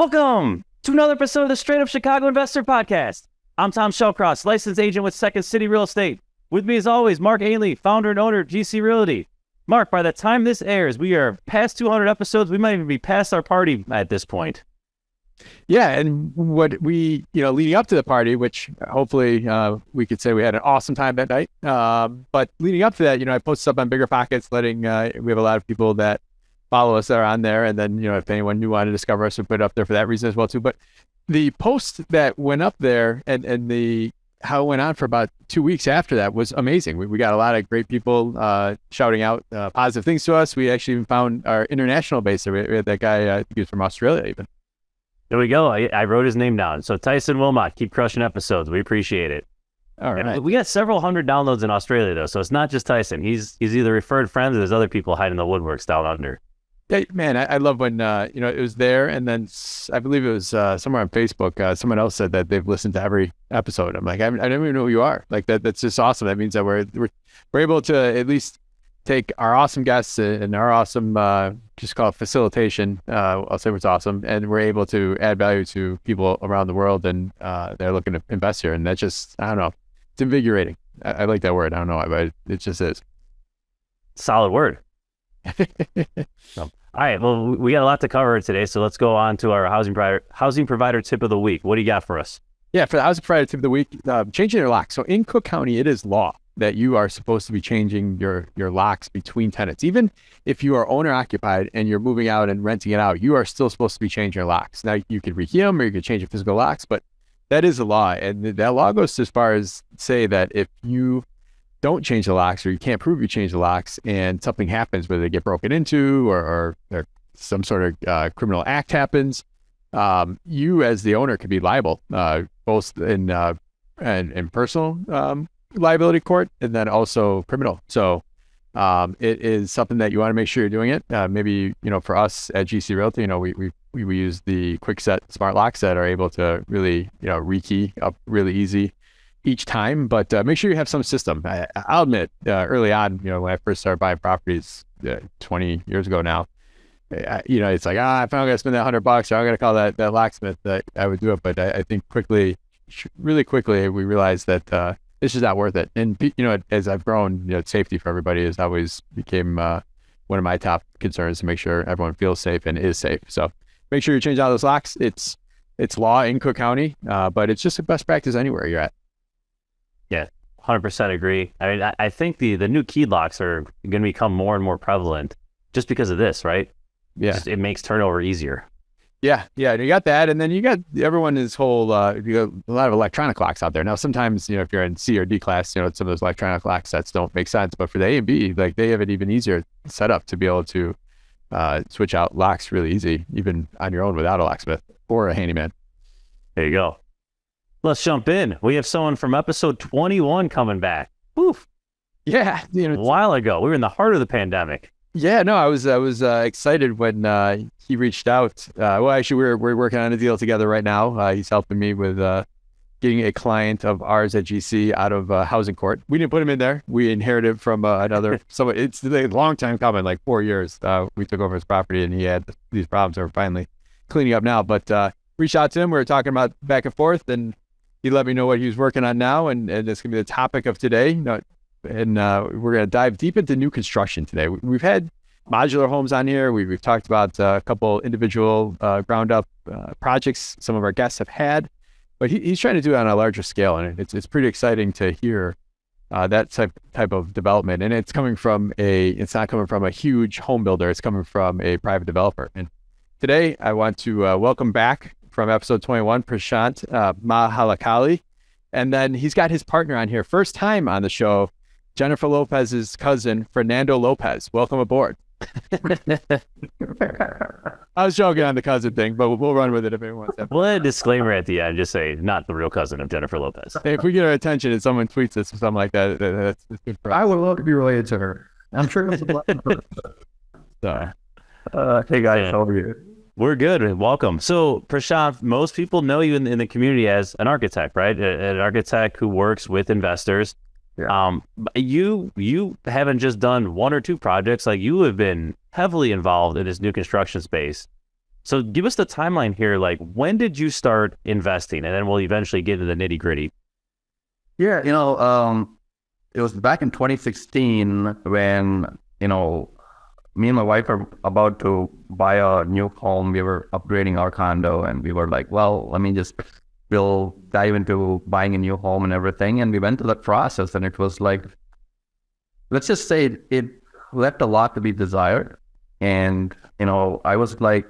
Welcome to another episode of the Straight Up Chicago Investor Podcast. I'm 𝗤𝗁, licensed agent with Second City Real Estate. With me as always, Mark Ainley, founder and owner of GC Realty. Mark, by the time this airs, we are past 200 episodes. We might even be past our party at this point. Yeah, and what we, leading up to the party, which hopefully we could say we had an awesome time that night. But leading up to that, I posted up on BiggerPockets, letting we have a lot of people that follow us that are on there. And then, if anyone new wanted to discover us, we put it up there for that reason as well too. But the post that went up there and how it went on for about 2 weeks after that was amazing. We got a lot of great people shouting out positive things to us. We actually even found our international base. We had that guy, I think he was from Australia even. There we go. I wrote his name down. So 𝗤𝗏𝗃𝗏𝗃, keep crushing episodes. We appreciate it. All right. And we got several hundred downloads in Australia though. So it's not just Tyson. He's either referred friends or there's other people hiding the woodworks down under. Yeah, man, I love when, it was there. And then I believe it was somewhere on Facebook, someone else said that they've listened to every episode. I'm like, I don't even know who you are. Like that's just awesome. That means that we're able to at least take our awesome guests and our awesome, just call it facilitation. I'll say what's awesome. And we're able to add value to people around the world and they're looking to invest here. And that just, I don't know, it's invigorating. I like that word. I don't know why, but it just is. Solid word. All right, well, we got a lot to cover today, so let's go on to our housing provider tip of the week. What do you got for us? Yeah, for the housing provider tip of the week, changing your locks. So in Cook County, it is law that you are supposed to be changing your locks between tenants. Even if you are owner occupied and you're moving out and renting it out, you are still supposed to be changing your locks. Now, you could rekey them or you could change your physical locks, but that is a law. And that law goes as far as say that if you don't change the locks or you can't prove you change the locks and something happens, whether they get broken into or some sort of criminal act happens, you as the owner could be liable, both in personal liability court and then also criminal. So it is something that you want to make sure you're doing it. Maybe, for us at GC Realty, we use the quick set smart locks that are able to really, rekey up really easy each time, but make sure you have some system. I'll admit, early on, when I first started buying properties 20 years ago now, it's like, if I'm going to spend that $100 or I'm going to call that locksmith, that I would do it. But I think really quickly, we realized that it's just not worth it. And, as I've grown, safety for everybody has always became one of my top concerns to make sure everyone feels safe and is safe. So make sure you change out those locks. It's law in Cook County, but it's just a best practice anywhere you're at. Yeah, 100% agree. I mean, I think the new key locks are going to become more and more prevalent just because of this, right? Yeah. It makes turnover easier. Yeah. You got that. And then you got everyone is whole, you got a lot of electronic locks out there. Now, sometimes, if you're in C or D class, some of those electronic lock sets don't make sense. But for the A and B, like they have it even easier set up to be able to switch out locks really easy, even on your own without a locksmith or a handyman. There you go. Let's jump in. We have someone from episode 21 coming back. Woof. Yeah. A while ago. We were in the heart of the pandemic. Yeah, no, I was excited when he reached out. Well, actually, we're working on a deal together right now. He's helping me with getting a client of ours at GC out of housing court. We didn't put him in there. We inherited from another. So it's a long time coming, like 4 years. We took over his property and he had these problems that we're finally cleaning up now. But reached out to him. We were talking about back and forth and he let me know what he was working on now, and it's going to be the topic of today. And we're going to dive deep into new construction today. We've had modular homes on here. We've talked about a couple individual ground-up projects some of our guests have had, but he's trying to do it on a larger scale, and it's pretty exciting to hear that type of development. And it's not coming from a huge home builder. It's coming from a private developer. And today, I want to welcome back from episode 21, Prashanth Mahakali. And then he's got his partner on here, first time on the show, Jennifer Lopez's cousin, Fernando Lopez. Welcome aboard. I was joking on the cousin thing, but we'll run with it if anyone wants to. We'll add a disclaimer at the end, just say, not the real cousin of Jennifer Lopez. Hey, if we get our attention and someone tweets us or something like that, that's good for us. I would love to be related to her. I'm sure it's a blessing. Hey guys, how are you? We're good. Welcome. So, Prashanth, most people know you in the community as an architect, right? An architect who works with investors. Yeah. You haven't just done one or two projects. Like, you have been heavily involved in this new construction space. So give us the timeline here. Like, when did you start investing? And then we'll eventually get into the nitty gritty. Yeah, it was back in 2016 when, me and my wife are about to buy a new home. We were upgrading our condo and we were like, well, we'll dive into buying a new home and everything. And we went through that process and it was like, let's just say it left a lot to be desired. And, I was like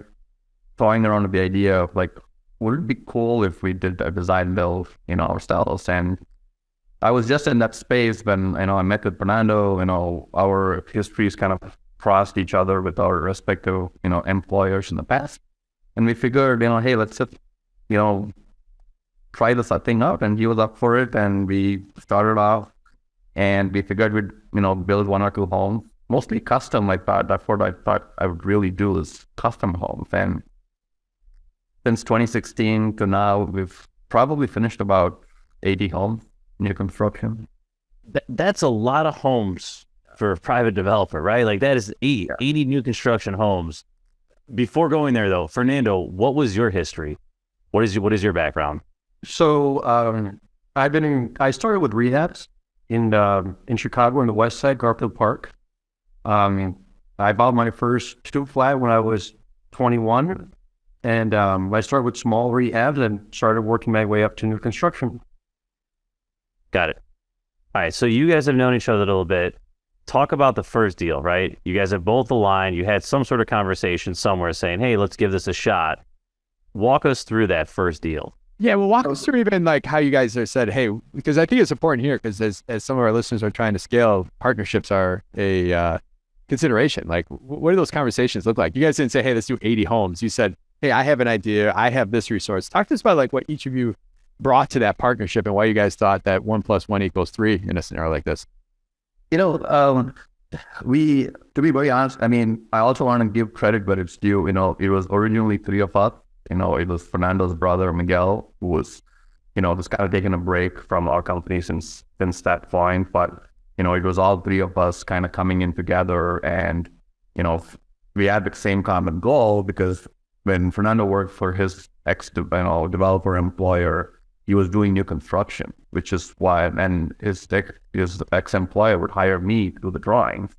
toying around with the idea of like, would it be cool if we did a design build, ourselves? And I was just in that space when, I met with Fernando, our histories kind of crossed each other with our respective, employers in the past. And we figured, hey, let's just, try this thing out. And he was up for it. And we started off and we figured we'd, build 1 or 2 homes, mostly custom like that. That's what I thought I would really do is custom homes. And since 2016 to now, we've probably finished about 80 homes, new construction. That's a lot of homes for a private developer, right? Like that is 80 new construction homes. Before going there though, Fernando, what was your history? What is your background? So I started with rehabs in Chicago on the west side, Garfield Park. I bought my first 2 flat when I was 21. And I started with small rehabs and started working my way up to new construction. Got it. All right. So you guys have known each other a little bit. Talk about the first deal, right? You guys have both aligned. You had some sort of conversation somewhere saying, hey, let's give this a shot. Walk us through that first deal. Yeah, well, walk us through even like how you guys have said, hey, because I think it's important here because as some of our listeners are trying to scale, partnerships are a consideration. Like, what do those conversations look like? You guys didn't say, hey, let's do 80 homes. You said, hey, I have an idea. I have this resource. Talk to us about like what each of you brought to that partnership and why you guys thought that 1 + 1 = 3 in a scenario like this. To be very honest, I also want to give credit where it's due. It was originally 3 of us. It was Fernando's brother, Miguel, who was, just kind of taking a break from our company since that point. But, it was all 3 of us kind of coming in together and, we had the same common goal because when Fernando worked for his developer employer, he was doing new construction, which is why, and his ex-employer would hire me to do the drawings.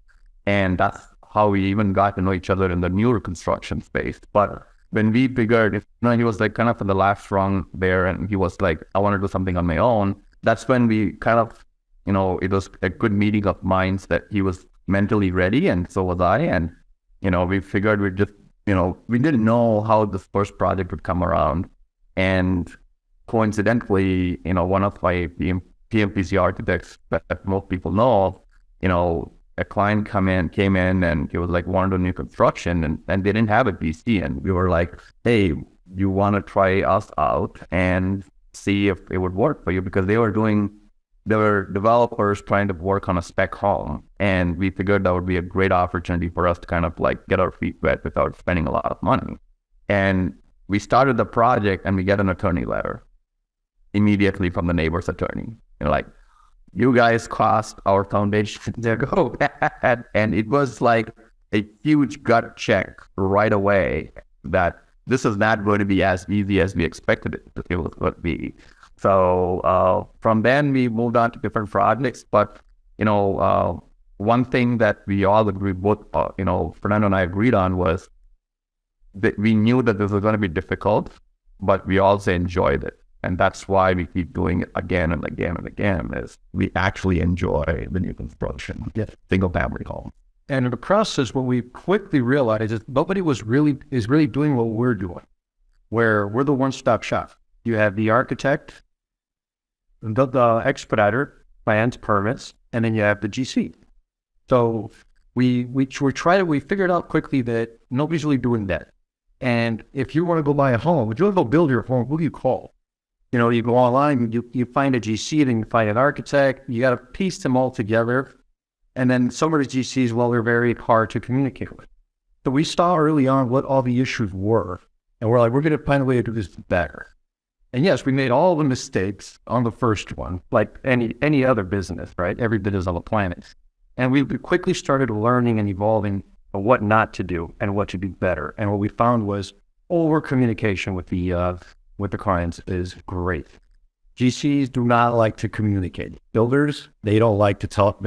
And that's how we even got to know each other in the newer construction space. But when we figured, he was like kind of in the last rung there and he was like, I want to do something on my own. That's when we kind of, it was a good meeting of minds that he was mentally ready and so was I. And, we figured we'd just, we didn't know how this first project would come around. And coincidentally, one of my 𝗵𝗶𝗃𝗃 architects that most people know, a client came in and he was like, wanted a new construction and they didn't have a DC. And we were like, hey, you want to try us out and see if it would work for you? Because they were developers trying to work on a spec home. And we figured that would be a great opportunity for us to kind of like get our feet wet without spending a lot of money. And we started the project and we get an attorney letter immediately from the neighbor's attorney. Like, you guys cost our foundation to go bad. And it was like a huge gut check right away that this is not going to be as easy as we expected it was going to be. So from then we moved on to different projects. But, one thing that we all agreed, both, Fernando and I agreed on was that we knew that this was going to be difficult, but we also enjoyed it. And that's why we keep doing it again and again and again, is we actually enjoy the new construction, single family home. And in the process, what we quickly realized is nobody is really doing what we're doing, where we're the one-stop shop. You have the architect, the expediter, plans, permits, and then you have the GC. So we figured out quickly that nobody's really doing that. And if you want to go buy a home, if you want to go build your home, who do you call? You go online, you find a GC, then you find an architect, you got to piece them all together. And then some of the GCs, well, they're very hard to communicate with. So we saw early on what all the issues were. And we're like, we're going to find a way to do this better. And yes, we made all the mistakes on the first one, like any other business, right? Every business on the planet. And we quickly started learning and evolving what not to do and what to do better. And what we found was over communication with the clients is great. GCs do not like to communicate. Builders, they don't like to talk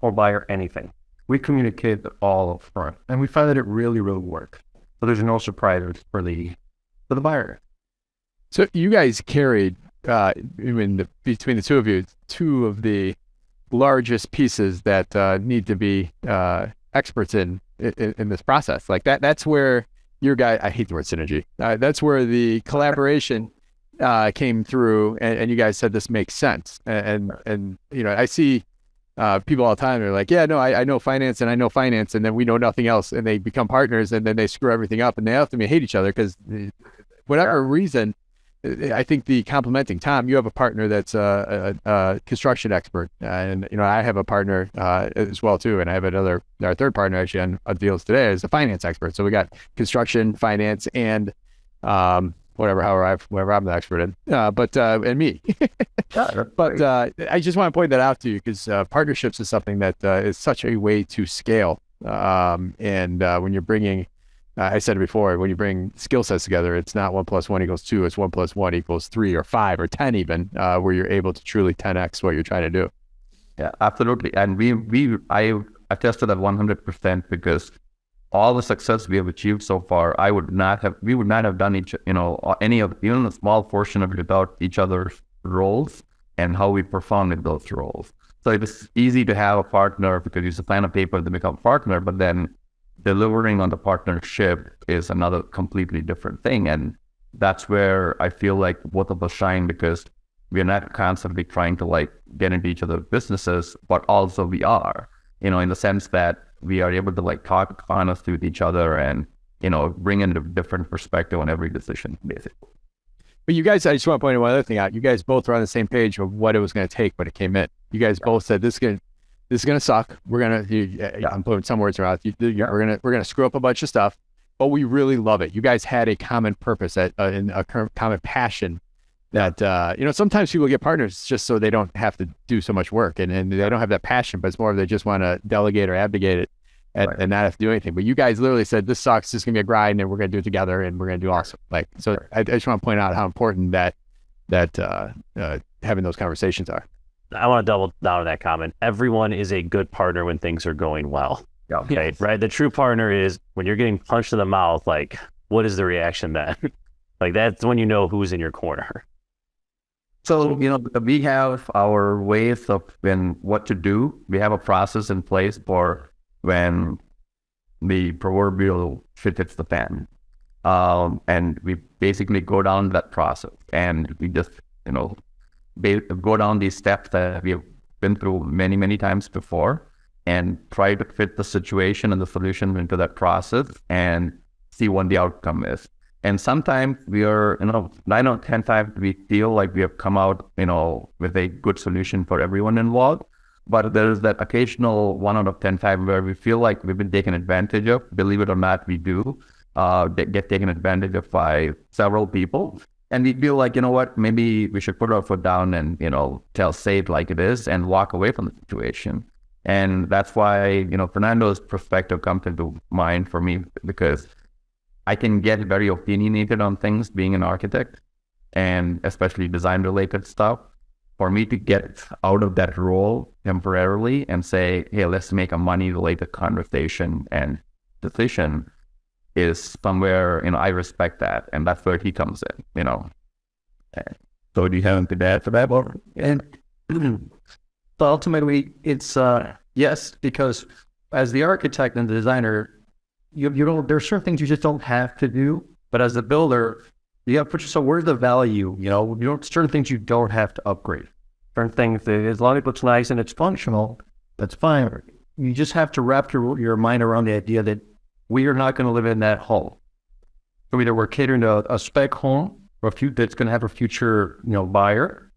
or buyer anything. We communicate all up front, and we find that it really, really works. So there's no surprises for the buyer. So you guys carried, between the two of you, two of the largest pieces that need to be experts in this process. Like that's where your guy, I hate the word synergy. That's where the collaboration came through, and you guys said this makes sense. And I see people all the time. They're like, yeah, no, I know finance, and then we know nothing else, and they become partners, and then they screw everything up, and they ultimately hate each other because whatever reason. I think the complementing Tom, you have a partner that's a construction expert, and I have a partner as well too, and I have our third partner actually on deals today is a finance expert. So we got construction, finance, and whatever I'm the expert in, and me. But I just want to point that out to you because partnerships is something that is such a way to scale, and when you're bringing. I said it before, when you bring skill sets together, it's not 1 + 1 = 2, it's 1 + 1 = 3 or 5 or 10 even, where you're able to truly 10x what you're trying to do. Yeah, absolutely. And I attest to that 100% because all the success we have achieved so far, we would not have done even a small portion of it without each other's roles and how we perform in those roles. So it's easy to have a partner because you sign a paper to become a partner, but then delivering on the partnership is another completely different thing. And that's where I feel like both of us shine because we're not constantly trying to get into each other's businesses, but also we are, in the sense that we are able to talk honestly with each other and, bring in a different perspective on every decision, basically. But you guys, I just want to point one other thing out. You guys both were on the same page of what it was going to take when it came in. You guys both said this is going to suck. We're going to, I'm putting some words around it. We're going to screw up a bunch of stuff, but we really love it. You guys had a common purpose and a common passion that, sometimes people get partners just so they don't have to do so much work and they don't have that passion, but it's more of they just want to delegate or abdicate it and not have to do anything. But you guys literally said, this sucks. This is going to be a grind and we're going to do it together and we're going to do awesome. So I just want to point out how important that having those conversations are. I want to double down on that comment. Everyone is a good partner when things are going well. Yeah. Okay, right? The true partner is when you're getting punched in the mouth, what is the reaction then? That's when you know who's in your corner. So, we have our ways of what to do. We have a process in place for when the proverbial shit hits the fan. And we basically go down that process and we just, go down these steps that we have been through many, many times before and try to fit the situation and the solution into that process and see what the outcome is. And sometimes we are, 9 out of 10 times we feel like we have come out, with a good solution for everyone involved. But there's that occasional 1 out of 10 times where we feel like we've been taken advantage of. Believe it or not, we do get taken advantage of by several people. And we feel like, maybe we should put our foot down and, say it like it is and walk away from the situation. And that's why, Fernando's perspective comes into mind for me because I can get very opinionated on things being an architect and especially design related stuff. For me to get out of that role temporarily and say, hey, let's make a money related conversation and decision is somewhere, I respect that. And that's where he comes in, So do you have anything to add to that? And so ultimately it's, yes, because as the architect and the designer, there's certain things you just don't have to do. But as a builder, you got to put yourself, where's the value? Certain things you don't have to upgrade. Certain things, as long as it looks nice and it's functional, that's fine. You just have to wrap your mind around the idea that we are not going to live in that home. So either we're catering to a spec home or that's going to have a future, buyer,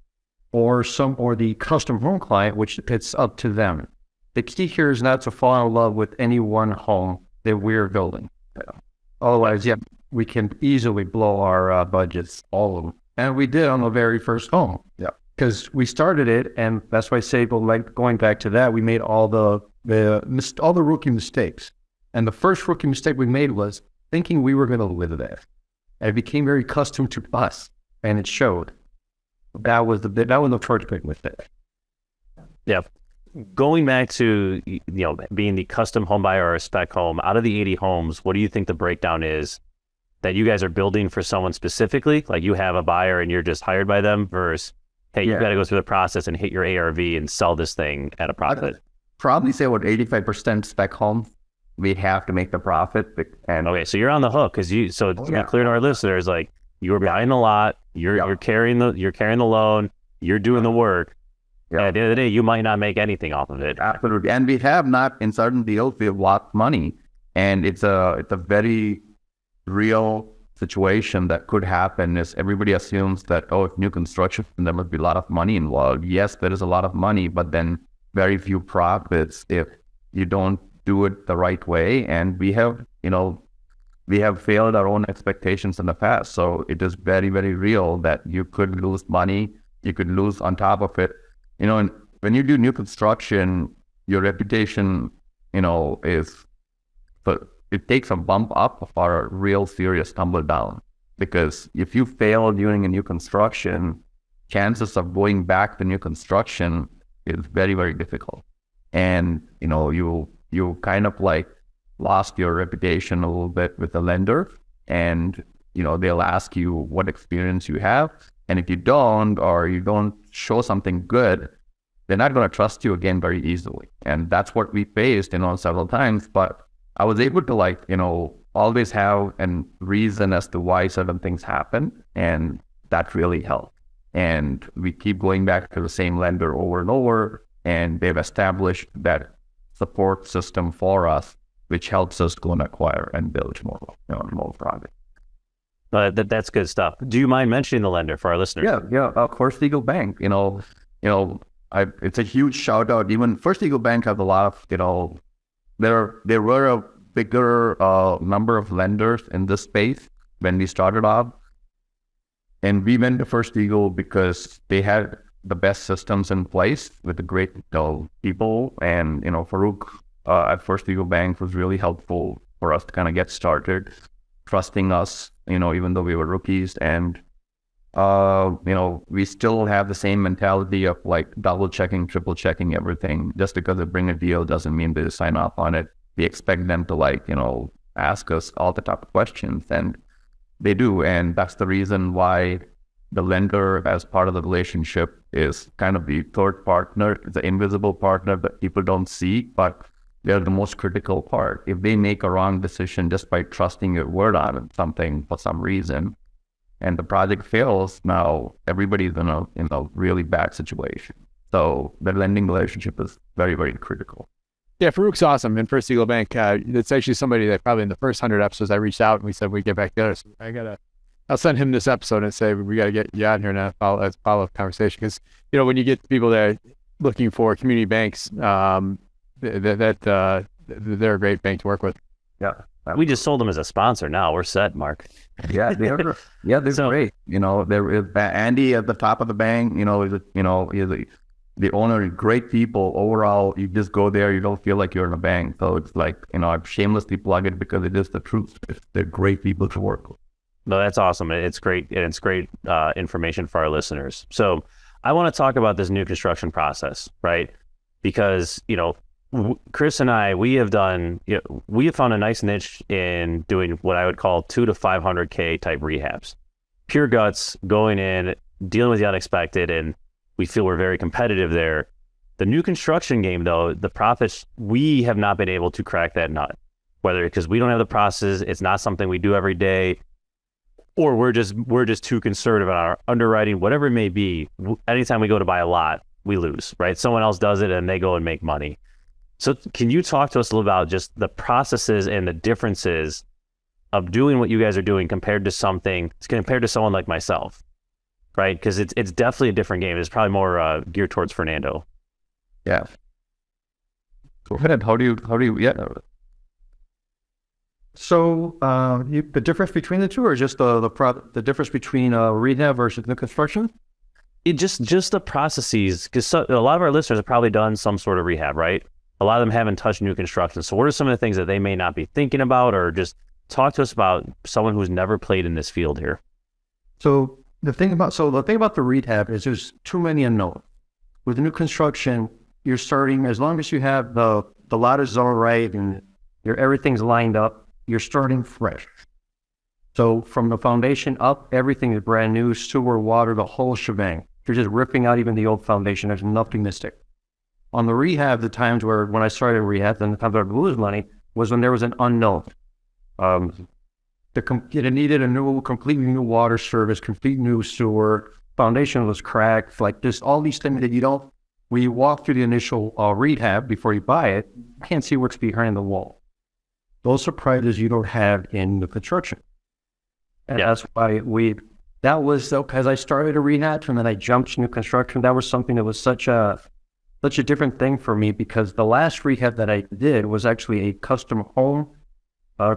or the custom home client, which it's up to them. The key here is not to fall in love with any one home that we're building. Otherwise, we can easily blow our budgets, all of them. And we did on the very first home. Yeah. Because we started it, and that's why I say, going back to that, we made all the rookie mistakes. And the first rookie mistake we made was thinking we were going to live there. and it became very custom to us, and it showed. That was the first bit with it. Yeah. Going back to, being the custom home buyer or a spec home, out of the 80 homes, what do you think the breakdown is that you guys are building for someone specifically? Like you have a buyer and you're just hired by them versus, hey, you got to go through the process and hit your ARV and sell this thing at a profit. I'd probably say what 85% spec homes, we have to make the profit. And okay, so you're on the hook because to be clear to our listeners, like you're buying a lot, you're carrying the loan, you're doing the work. Yeah. At the end of the day, you might not make anything off of it. Absolutely. And we have not, in certain deals, we have lost money. And it's a very real situation that could happen is everybody assumes that, if new construction, there must be a lot of money involved. Yes, there is a lot of money, but then very few profits if you don't do it the right way. And we have failed our own expectations in the past. So it is very, very real that you could lose money. You could lose on top of it. And when you do new construction, your reputation, it takes a bump up or a real serious tumble down. Because if you fail during a new construction, chances of going back to new construction is very, very difficult. And, you kind of like lost your reputation a little bit with the lender, and, they'll ask you what experience you have. And if you don't, or you don't show something good, they're not going to trust you again very easily. And that's what we faced, several times. But I was able to always have a reason as to why certain things happen. And that really helped. And we keep going back to the same lender over and over. And they've established that support system for us, which helps us go and acquire and build more projects. That's good stuff. Do you mind mentioning the lender for our listeners? Yeah. First Eagle Bank. It's a huge shout out. Even First Eagle Bank has a lot of, there were a bigger number of lenders in this space when we started off. And we went to First Eagle because they had the best systems in place with the great people. And, Farouk at First Eagle Bank was really helpful for us to kind of get started, trusting us, even though we were rookies. And, we still have the same mentality of double checking, triple checking everything. Just because they bring a deal doesn't mean they sign off on it. We expect them to ask us all the top questions, and they do. And that's the reason why the lender, as part of the relationship, is kind of the third partner, the invisible partner that people don't see, but they're the most critical part. If they make a wrong decision just by trusting your word on something for some reason, and the project fails, now everybody's in a really bad situation. So the lending relationship is very, very critical. Yeah, Farouk's awesome in First Eagle Bank. It's actually somebody that probably in the first 100 episodes I reached out and we said we'd get back together. So I'll send him this episode and say we got to get you out here now, follow-up conversation. Because when you get people that are looking for community banks, they're a great bank to work with. Yeah. We just sold them as a sponsor. Now we're set, Mark. Yeah, they're great. There is Andy at the top of the bank. He's the owner. Great people overall. You just go there, you don't feel like you're in a bank. So it's I shamelessly plug it because it is the truth. They're great people to work with. No, that's awesome. It's great, and it's great information for our listeners. So I want to talk about this new construction process, right? Because Chris and I, we have found a nice niche in doing what I would call 200 to 500K type rehabs. Pure guts, going in, dealing with the unexpected, and we feel we're very competitive there. The new construction game, though, the profits, we have not been able to crack that nut. Whether because we don't have the process, it's not something we do every day, or we're just too conservative on our underwriting, whatever it may be. Anytime we go to buy a lot, we lose, right? Someone else does it and they go and make money. So can you talk to us a little about just the processes and the differences of doing what you guys are doing compared to someone like myself, right? Because it's definitely a different game. It's probably more geared towards Fernando. Yeah. Go ahead. How do you? Yeah. So the difference between the two, or just the difference between rehab versus new construction? Just the processes, because a lot of our listeners have probably done some sort of rehab, right? A lot of them haven't touched new construction. So what are some of the things that they may not be thinking about, or just talk to us about someone who's never played in this field here. So the thing about the rehab is there's too many unknowns. With new construction, you're starting, as long as you have the lot is all right and everything's lined up, you're starting fresh. So from the foundation up, everything is brand new, sewer, water, the whole shebang. You're just ripping out even the old foundation. There's nothing to stick. On the rehab, the times when I started rehab and the times I would lose money was when there was an unknown. It needed a completely new water service, complete new sewer, foundation was cracked, like just all these things that when you walk through the initial rehab before you buy it, you can't see what's behind the wall. Those surprises you don't have in the construction. And that's why because I started a rehab and then I jumped to new construction. That was something that was such a different thing for me, because the last rehab that I did was actually a custom home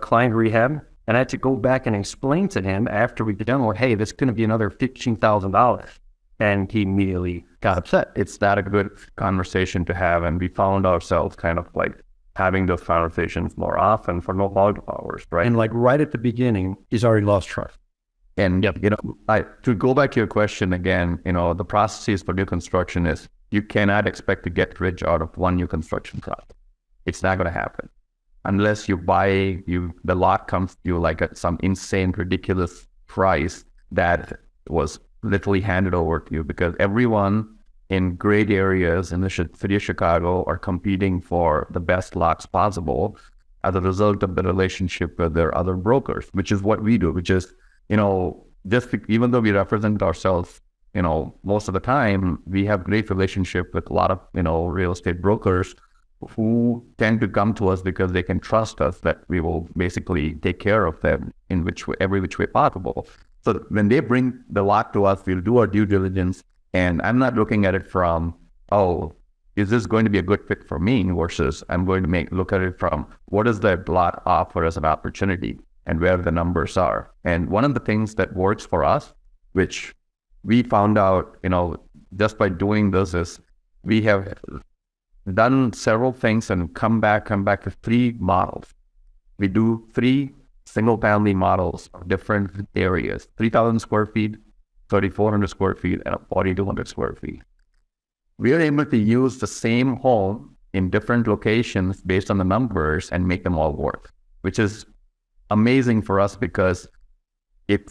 client rehab. And I had to go back and explain to him after we did done, hey, this is going to be another $15,000. And he immediately got upset. It's not a good conversation to have. And we found ourselves kind of like having those conversations more often for no log hours, right? And like right at the beginning, he's already lost trust. And, to go back to your question again, the processes for new construction is you cannot expect to get rich out of one new construction project. It's not going to happen. Unless you the lot comes to you like at some insane, ridiculous price that was literally handed over to you, because everyone in great areas in the city of Chicago are competing for the best lots possible as a result of the relationship with their other brokers, which is what we do, which is, even though we represent ourselves, most of the time, we have great relationship with a lot of, real estate brokers who tend to come to us because they can trust us that we will basically take care of them in every which way possible. So when they bring the lot to us, we'll do our due diligence. And I'm not looking at it from, is this going to be a good fit for me, versus I'm going to look at it from what does the lot offer as an opportunity and where the numbers are. And one of the things that works for us, which we found out, just by doing this, is we have done several things and come back to 3 models. We do 3 single family models of different areas, 3,000 square feet, 3,400 square feet, and 4,200 square feet. We are able to use the same home in different locations based on the numbers and make them all work, which is amazing for us, because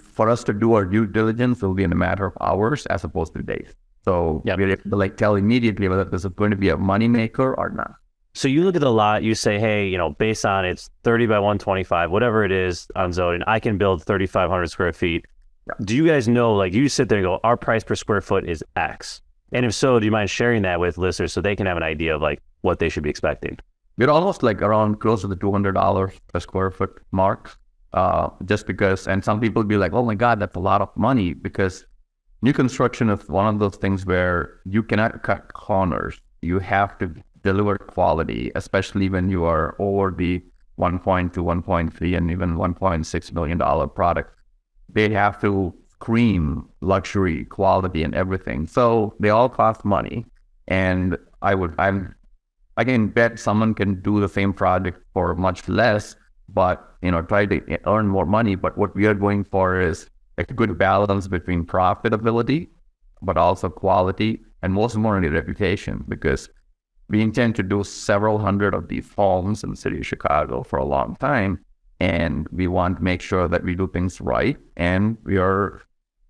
for us to do our due diligence will be in a matter of hours as opposed to days. So we're able to tell immediately whether this is going to be a moneymaker or not. So you look at the lot, you say, hey, based on it's 30 by 125, whatever it is on zoning, I can build 3,500 square feet. Yeah. Do you guys know, you sit there and go, our price per square foot is X? And if so, do you mind sharing that with listeners so they can have an idea of what they should be expecting? We're almost around close to the $200 per square foot mark, just because, and some people be like, oh my God, that's a lot of money, because new construction is one of those things where you cannot cut corners. You have to deliver quality, especially when you are over the 1.2, 1.3, and even $1.6 million product. They have to scream luxury, quality, and everything. So they all cost money. And I can bet someone can do the same project for much less, but try to earn more money. But what we are going for is a good balance between profitability, but also quality, and most importantly, reputation, because we intend to do several hundred of these homes in the city of Chicago for a long time. And we want to make sure that we do things right. And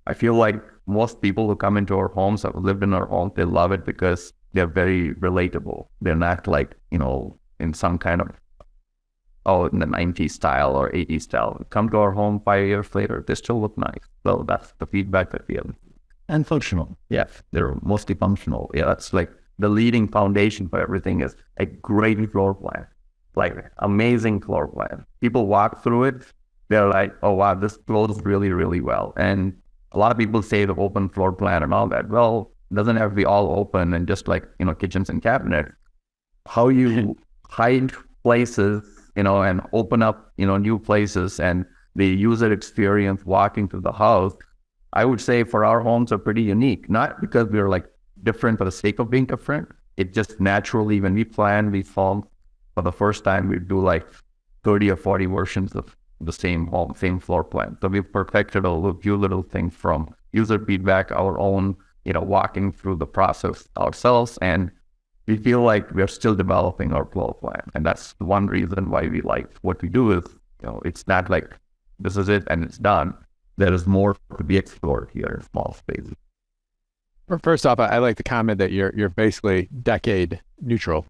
I feel like most people who come into our homes have lived in our homes. They love it because they're very relatable. They're not in some kind of, in the 90s style or 80s style. Come to our home 5 years later, they still look nice. So that's the feedback that we have. And functional. Yeah, they're mostly functional. Yeah, that's the leading foundation for everything is a great floor plan. Amazing floor plan. People walk through it, they're like, oh wow, this flows really, really well. And a lot of people say the open floor plan and all that. Well, it doesn't have to be all open and just kitchens and cabinets. How you hide places, and open up, new places, and the user experience walking through the house, I would say for our homes are pretty unique. Not because we're different for the sake of being different. It just naturally, when we plan these homes for the first time, we do 30 or 40 versions of the same home, same floor plan. So we've perfected a few little things from user feedback, our own, walking through the process ourselves, and we feel like we're still developing our floor plan. And that's one reason why we like what we do is, it's not like this is it and it's done. There is more to be explored here in small spaces. First off, I like the comment that you're basically decade neutral,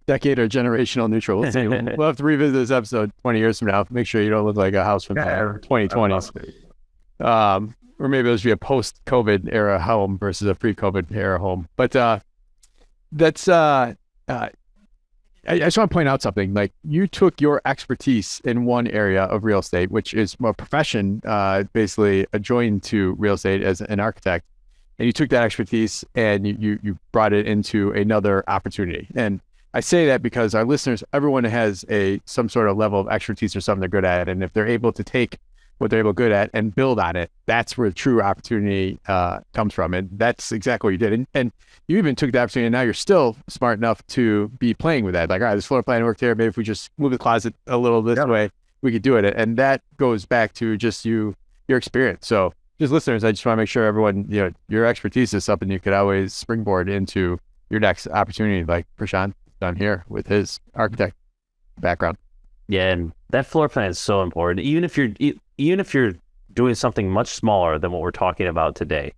decade or generational neutral. We'll see. We'll have to revisit this episode 20 years from now. Make sure you don't look like a house from 2020s. Or maybe it'll just be a post-COVID era home versus a pre-COVID era home. But that's I just want to point out something. Like, you took your expertise in one area of real estate, which is a profession basically adjoined to real estate as an architect. And you took that expertise and you brought it into another opportunity. And I say that because our listeners, everyone has some sort of level of expertise or something they're good at. And if they're able to take what they're able to good at and build on it, that's where true opportunity comes from. And that's exactly what you did. And you even took the opportunity, and now you're still smart enough to be playing with that. Like, all right, this floor plan worked here. Maybe if we just move the closet a little this way, we could do it. And that goes back to just your experience. So just listeners, I just want to make sure everyone, your expertise is something you could always springboard into your next opportunity, like Prashanth done here with his architect background. Yeah, and that floor plan is so important. Even if you're doing something much smaller than what we're talking about today.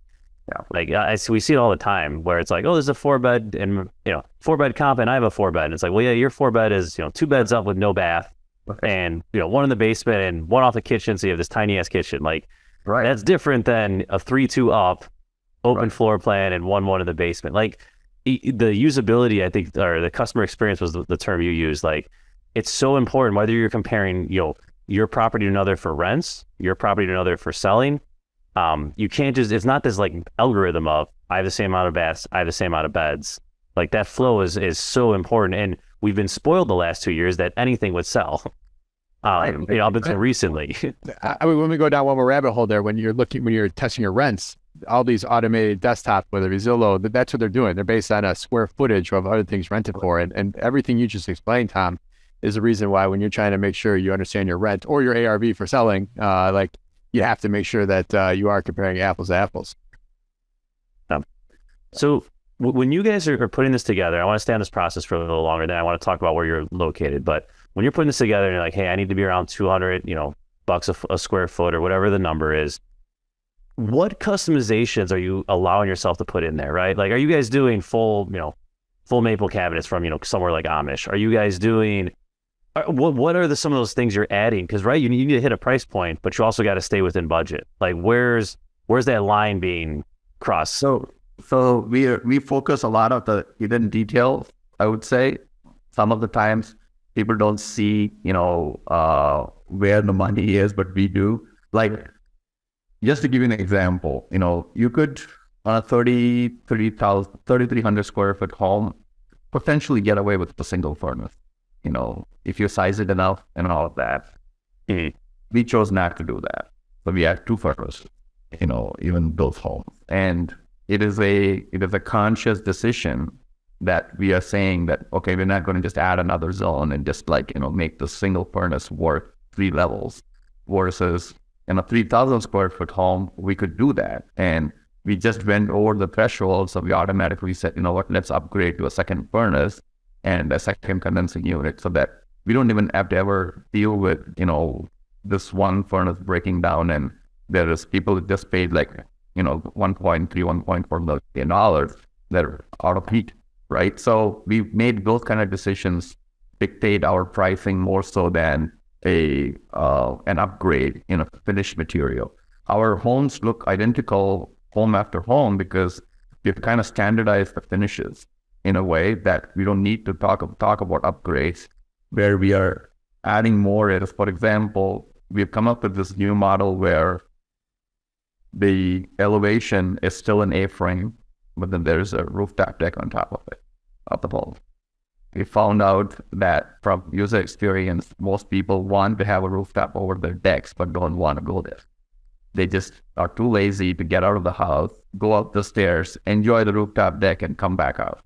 Yeah. Like we see it all the time where it's like, oh, there's a 4-bed and 4-bed comp, and I have a 4-bed. And it's like, well, yeah, your 4-bed is 2 beds up with no bath, and 1 in the basement and 1 off the kitchen, so you have this tiny ass kitchen. Like, right. That's different than a 3-2 up, open floor plan, and 1 in the basement. Like, the usability, I think, or the customer experience was the term you used. Like, it's so important whether you're comparing, your property to another for rents, your property to another for selling. You can't it's not this like algorithm of I have the same amount of baths, I have the same amount of beds. Like, that flow is so important, and we've been spoiled the last 2 years that anything would sell. Up until recently. I mean, when we go down one more rabbit hole there, when you're testing your rents, all these automated desktop, whether it's Zillow, that's what they're doing. They're based on a square footage of other things rented for, and everything you just explained, Tom, is the reason why when you're trying to make sure you understand your rent or your ARV for selling, like, you have to make sure that you are comparing apples to apples. So when you guys are putting this together, I want to stay on this process for a little longer, then I want to talk about where you're located. But when you're putting this together and you're like, hey, I need to be around 200, bucks a square foot or whatever the number is, what customizations are you allowing yourself to put in there, right? Like, are you guys doing full maple cabinets from, somewhere like Amish? Are you guys doing, what are some of those things you're adding? Because, right, you need to hit a price point, but you also got to stay within budget. Like, where's that line being crossed? So we focus a lot on the hidden details, I would say. Some of the times people don't see, where the money is, but we do. Like, just to give you an example, you could, on a 3,300 square foot home, potentially get away with a single furnace, if you size it enough and all of that. Mm-hmm. We chose not to do that. So we had 2 furnaces, even those homes. And it is a conscious decision that we are saying that, okay, we're not going to just add another zone and just make the single furnace work 3 levels, versus in a 3,000 square foot home, we could do that. And we just went over the threshold. So we automatically said, let's upgrade to a second furnace and a second condensing unit, so that we don't even have to ever deal with, this one furnace breaking down. And there is people that just paid $1.4 million that are out of heat. Right. So we made those kind of decisions dictate our pricing more so than an upgrade in a finished material. Our homes look identical home after home because we've kind of standardized the finishes in a way that we don't need to talk about upgrades. Where we are adding more is, for example, we've come up with this new model where the elevation is still an A-frame, but then there's a rooftop deck on top of it, of the pole. We found out that from user experience, most people want to have a rooftop over their decks, but don't want to go there. They just are too lazy to get out of the house, go up the stairs, enjoy the rooftop deck, and come back out.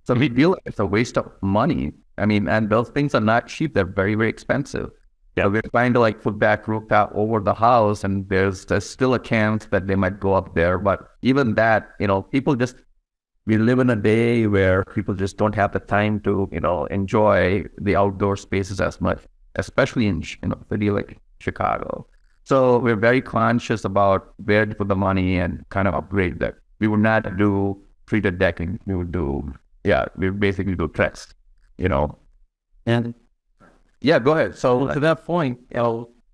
So we feel it's a waste of money. I mean, and those things are not cheap. They're very, very expensive. Yeah. So we're trying to like put that rooftop over the house, and there's still a chance that they might go up there. But even that, we live in a day where people just don't have the time to, enjoy the outdoor spaces as much, especially in, city like Chicago. So we're very conscious about where to put the money and kind of upgrade that. We would not do treated decking. We would basically do tracks, And yeah, go ahead. So to that point,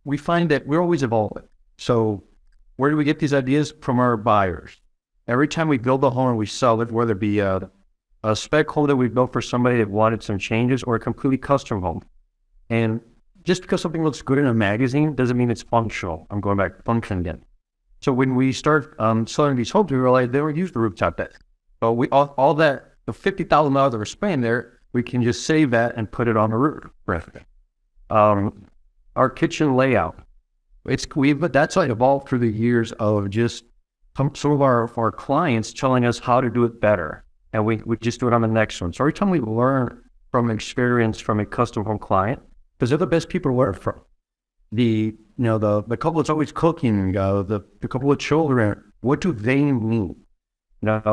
we find that we're always evolving. So where do we get these ideas? From our buyers. Every time we build a home and we sell it, whether it be a spec home that we built for somebody that wanted some changes, or a completely custom home. And just because something looks good in a magazine doesn't mean it's functional. I'm going back to function again. So when we start selling these homes, we realize they don't use the rooftop deck. So we all that, the $50,000 that we're spending there, we can just save that and put it on the roof. Our kitchen layout, that's like evolved through the years of just some of our clients telling us how to do it better, and we just do it on the next one. So every time we learn from experience from a custom home client, because they're the best people to learn from. The couple that's always cooking, the couple with children, what do they need?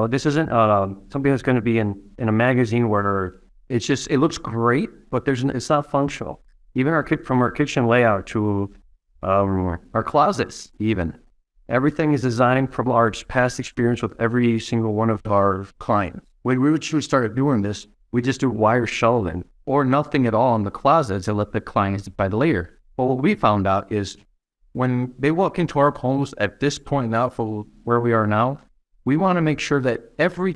This isn't something that's going to be in a magazine where it looks great, but it's not functional. Even from our kitchen layout to our closets, even. Everything is designed from our past experience with every single one of our clients. When we actually started doing this, we just do wire shelving or nothing at all in the closets and let the clients buy the layer. But what we found out is when they walk into our homes at this point now for where we are now, we want to make sure that every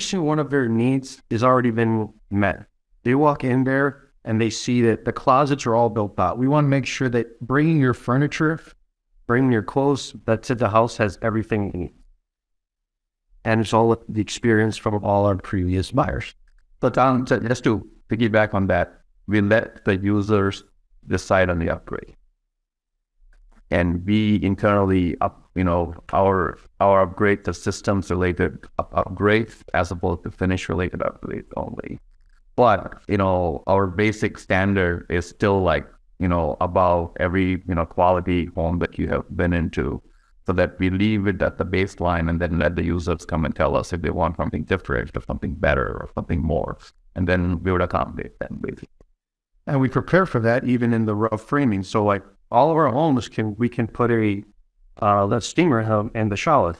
single one of their needs has already been met. They walk in there and they see that the closets are all built out. We want to make sure that bringing your furniture, bringing your clothes, that's at the house has everything you need. And it's all the experience from all our previous buyers. So Tom, just to piggyback on that, we let the users decide on the upgrade. And we internally our upgrade to systems related upgrades as opposed to finish related upgrades only. But, our basic standard is still like, above every, quality home that you have been into, so that we leave it at the baseline and then let the users come and tell us if they want something different or something better or something more. And then we would accommodate them, basically. And we prepare for that even in the rough framing. So like all of our homes we can put that steamer in the shower.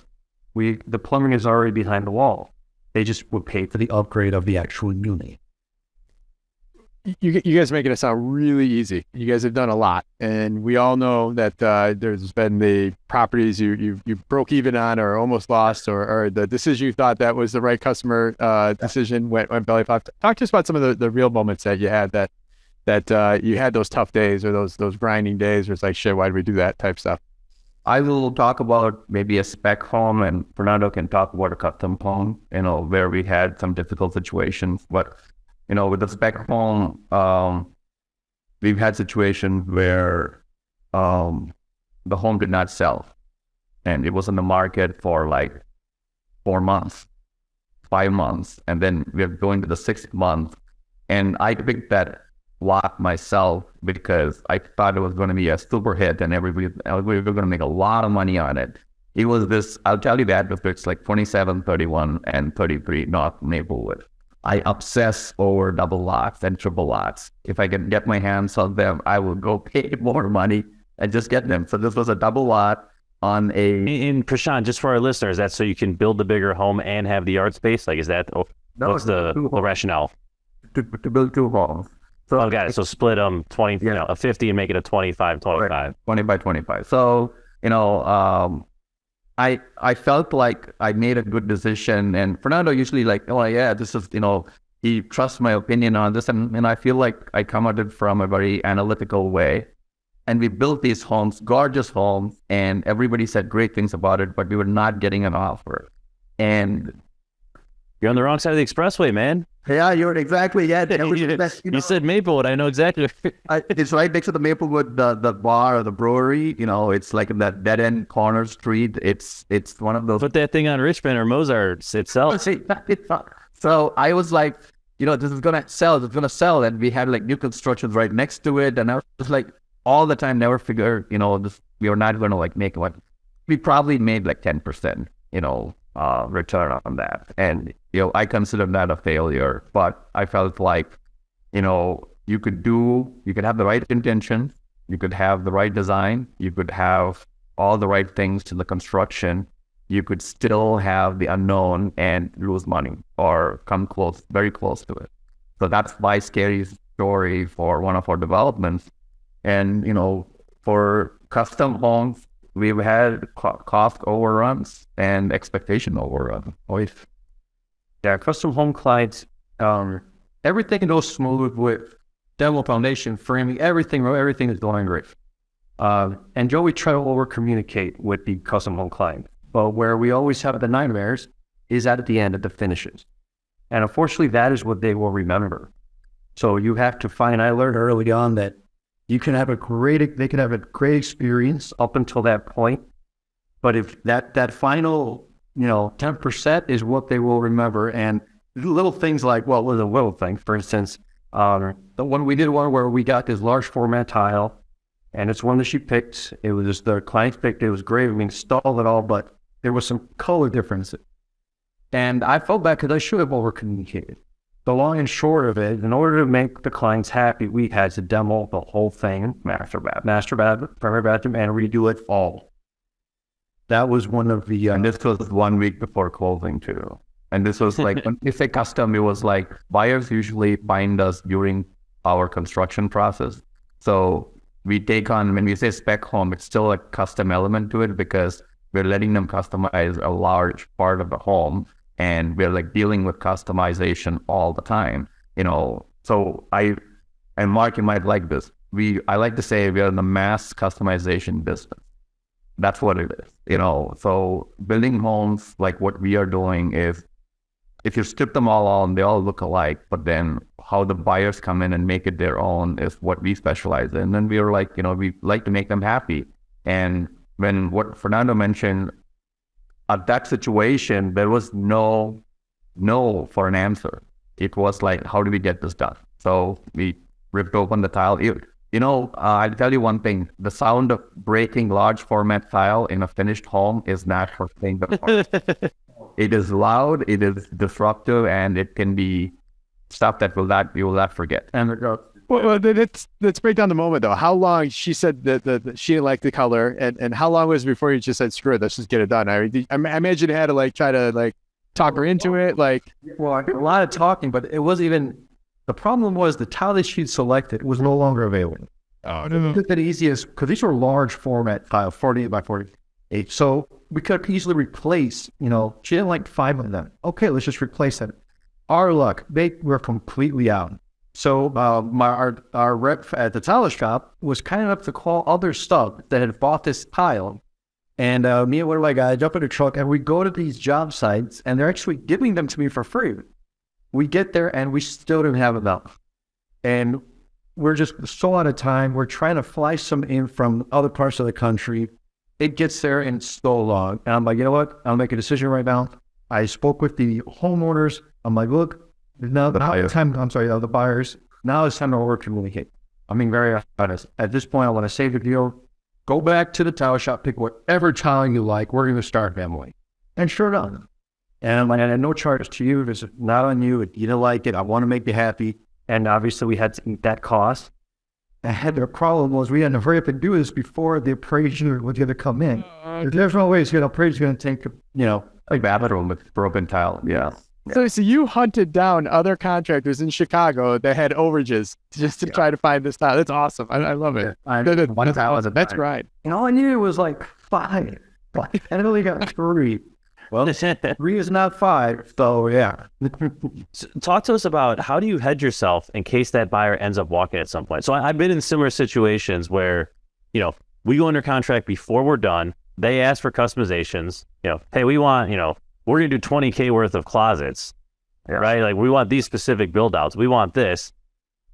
The plumbing is already behind the wall. They just would pay for the upgrade of the actual unit. You guys are making it sound really easy. You guys have done a lot, and we all know that there's been the properties you broke even on or almost lost, or the decision you thought that was the right customer decision went belly flop. Talk to us about some of the real moments that you had that you had those tough days or those grinding days where it's like, shit, why did we do that type stuff? I will talk about maybe a spec home, and Fernando can talk about a custom home, where we had some difficult situations. But with the spec home, we've had situations where the home did not sell, and it was in the market for like 4 months, 5 months, and then we're going to the 6th month, and I picked that lot myself because I thought it was going to be a super hit, and we were going to make a lot of money on it. It was this, I'll tell you that, it's like 27, 31, and 33 North Maplewood. I obsess over double lots and triple lots. If I can get my hands on them, I will go pay more money and just get them. So this was a double lot on In Prashanth, just for our listeners, that's so you can build the bigger home and have the yard space? Like, is that, what's the rationale? To build 2 homes. So, got it. So split them 20, a 50 and make it a 25, 25. Right. 20 by 25. So, I felt like I made a good decision, and Fernando usually like, oh yeah, this is, he trusts my opinion on this, and I feel like I come at it from a very analytical way. And we built these homes, gorgeous homes, and everybody said great things about it, but we were not getting an offer. And you're on the wrong side of the expressway, man. Yeah, you're exactly, yeah. You said Maplewood, I know exactly. It's right next to the Maplewood, the bar or the brewery. It's like in that dead end corner street. It's one of those. Put that thing on Richmond or Mozart itself. So I was like, this is gonna sell. It's gonna sell, and we had like new constructions right next to it, and I was like, all the time, never figure, we were not going to like make what we probably made like 10%, return on that. And, I considered that a failure, but I felt like, you could have the right intention, you could have the right design, you could have all the right things to the construction, you could still have the unknown and lose money or come close, very close to it. So that's my scary story for one of our developments. And, for custom homes, we've had cost overruns and expectation overruns. Yeah, custom home clients, everything goes smooth with demo foundation, framing, everything is going great. And Joe, we try to over communicate with the custom home client, but where we always have the nightmares is at the end of the finishes. And unfortunately, that is what they will remember. So you have to find, I learned early on that they can have a great experience up until that point. But if that final, 10% is what they will remember. And little things like, well, was a little thing, for instance, the one we did one where we got this large format tile, and it's one that she picked. It was the client picked. It was great. We installed it all, but there was some color differences. And I felt bad because I should have over communicated. The long and short of it, in order to make the clients happy, we had to demo the whole thing, master bath, primary bathroom, and redo it all. That was one of the... and this was 1 week before closing too. And this was like, when you say custom, it was like buyers usually find us during our construction process. So we take on, when we say spec home, it's still a custom element to it because we're letting them customize a large part of the home. And we're like dealing with customization all the time, So and Mark, you might like this. I like to say we are in the mass customization business. That's what it is, So building homes, like what we are doing is, if you strip them all on, they all look alike, but then how the buyers come in and make it their own is what we specialize in. And we are like, we like to make them happy. And when what Fernando mentioned, at that situation, there was no for an answer. It was like, how do we get this done? So we ripped open the tile. I'll tell you one thing. The sound of breaking large format tile in a finished home is not for saying the part. It is loud, it is disruptive, and it can be stuff that you will not forget. And well, let's break down the moment though. How long, she said that she didn't like the color, and how long was it before you just said, screw it, let's just get it done? I imagine you had to try to talk her into it. Well, a lot of talking, but it wasn't even, the problem was the tile that she'd selected was no longer available. Oh, no. The easiest, because these were large format tiles, 48 by 48. So we could easily replace, she didn't like 5 of them. Okay, let's just replace them. Our luck, they were completely out. So our rep at the tile shop was kind enough to call other stuff that had bought this tile. And me and one of my guys jump in the truck and we go to these job sites and they're actually giving them to me for free. We get there and we still don't have enough. And we're just so out of time. We're trying to fly some in from other parts of the country. It gets there and it's so long. And I'm like, you know what? I'll make a decision right now. I spoke with the homeowners. I'm like, look, now the buyers. Now it's time to over communicate. I'm being very honest. At this point, I want to save the deal. Go back to the tile shop, pick whatever tile you like. We're going to start family. And sure enough. And I'm like, I had no charge to you. This is not on you. You didn't like it. I want to make you happy. And obviously we had to eat that cost. And the problem was we had to hurry up and do this before the appraiser was going to come in. There's no way the appraiser is going to take, like bathroom with broken tile. Yeah. So you hunted down other contractors in Chicago that had overages just to try to find this tile. That's awesome. I love it. One tile was a That's right. And all I knew was 5. And I only got 3. Well, 3 is not 5, so yeah. So talk to us about, how do you hedge yourself in case that buyer ends up walking at some point? So I've been in similar situations where, we go under contract before we're done. They ask for customizations. Hey, we want, we're going to do $20K worth of closets, right? Like, we want these specific build outs. We want this.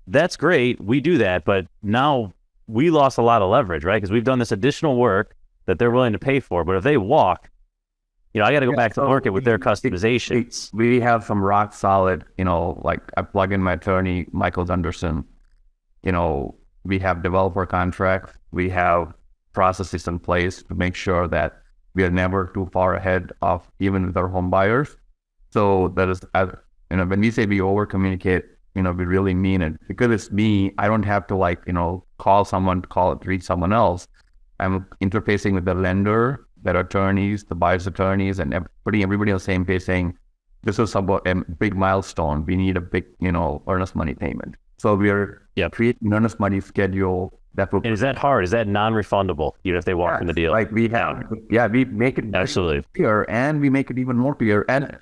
That's great. We do that. But now we lost a lot of leverage, right? Because we've done this additional work that they're willing to pay for. But if they walk, I got to go back to market with their customizations. We have some rock solid, I plug in my attorney, Michael Gunderson. we have developer contracts, we have processes in place to make sure that we are never too far ahead of even with our home buyers. So that is, when we say we over communicate, we really mean it, because it's me. I don't have to call someone, reach someone else. I'm interfacing with the lender, their attorneys, the buyer's attorneys, and putting everybody on the same page, saying this is about a big milestone. We need a big, earnest money payment. So we are creating an earnest money schedule. And is that hard? Is that non-refundable, even if they walk in the deal? Like we have, we make it absolutely clear, and we make it even more clear. And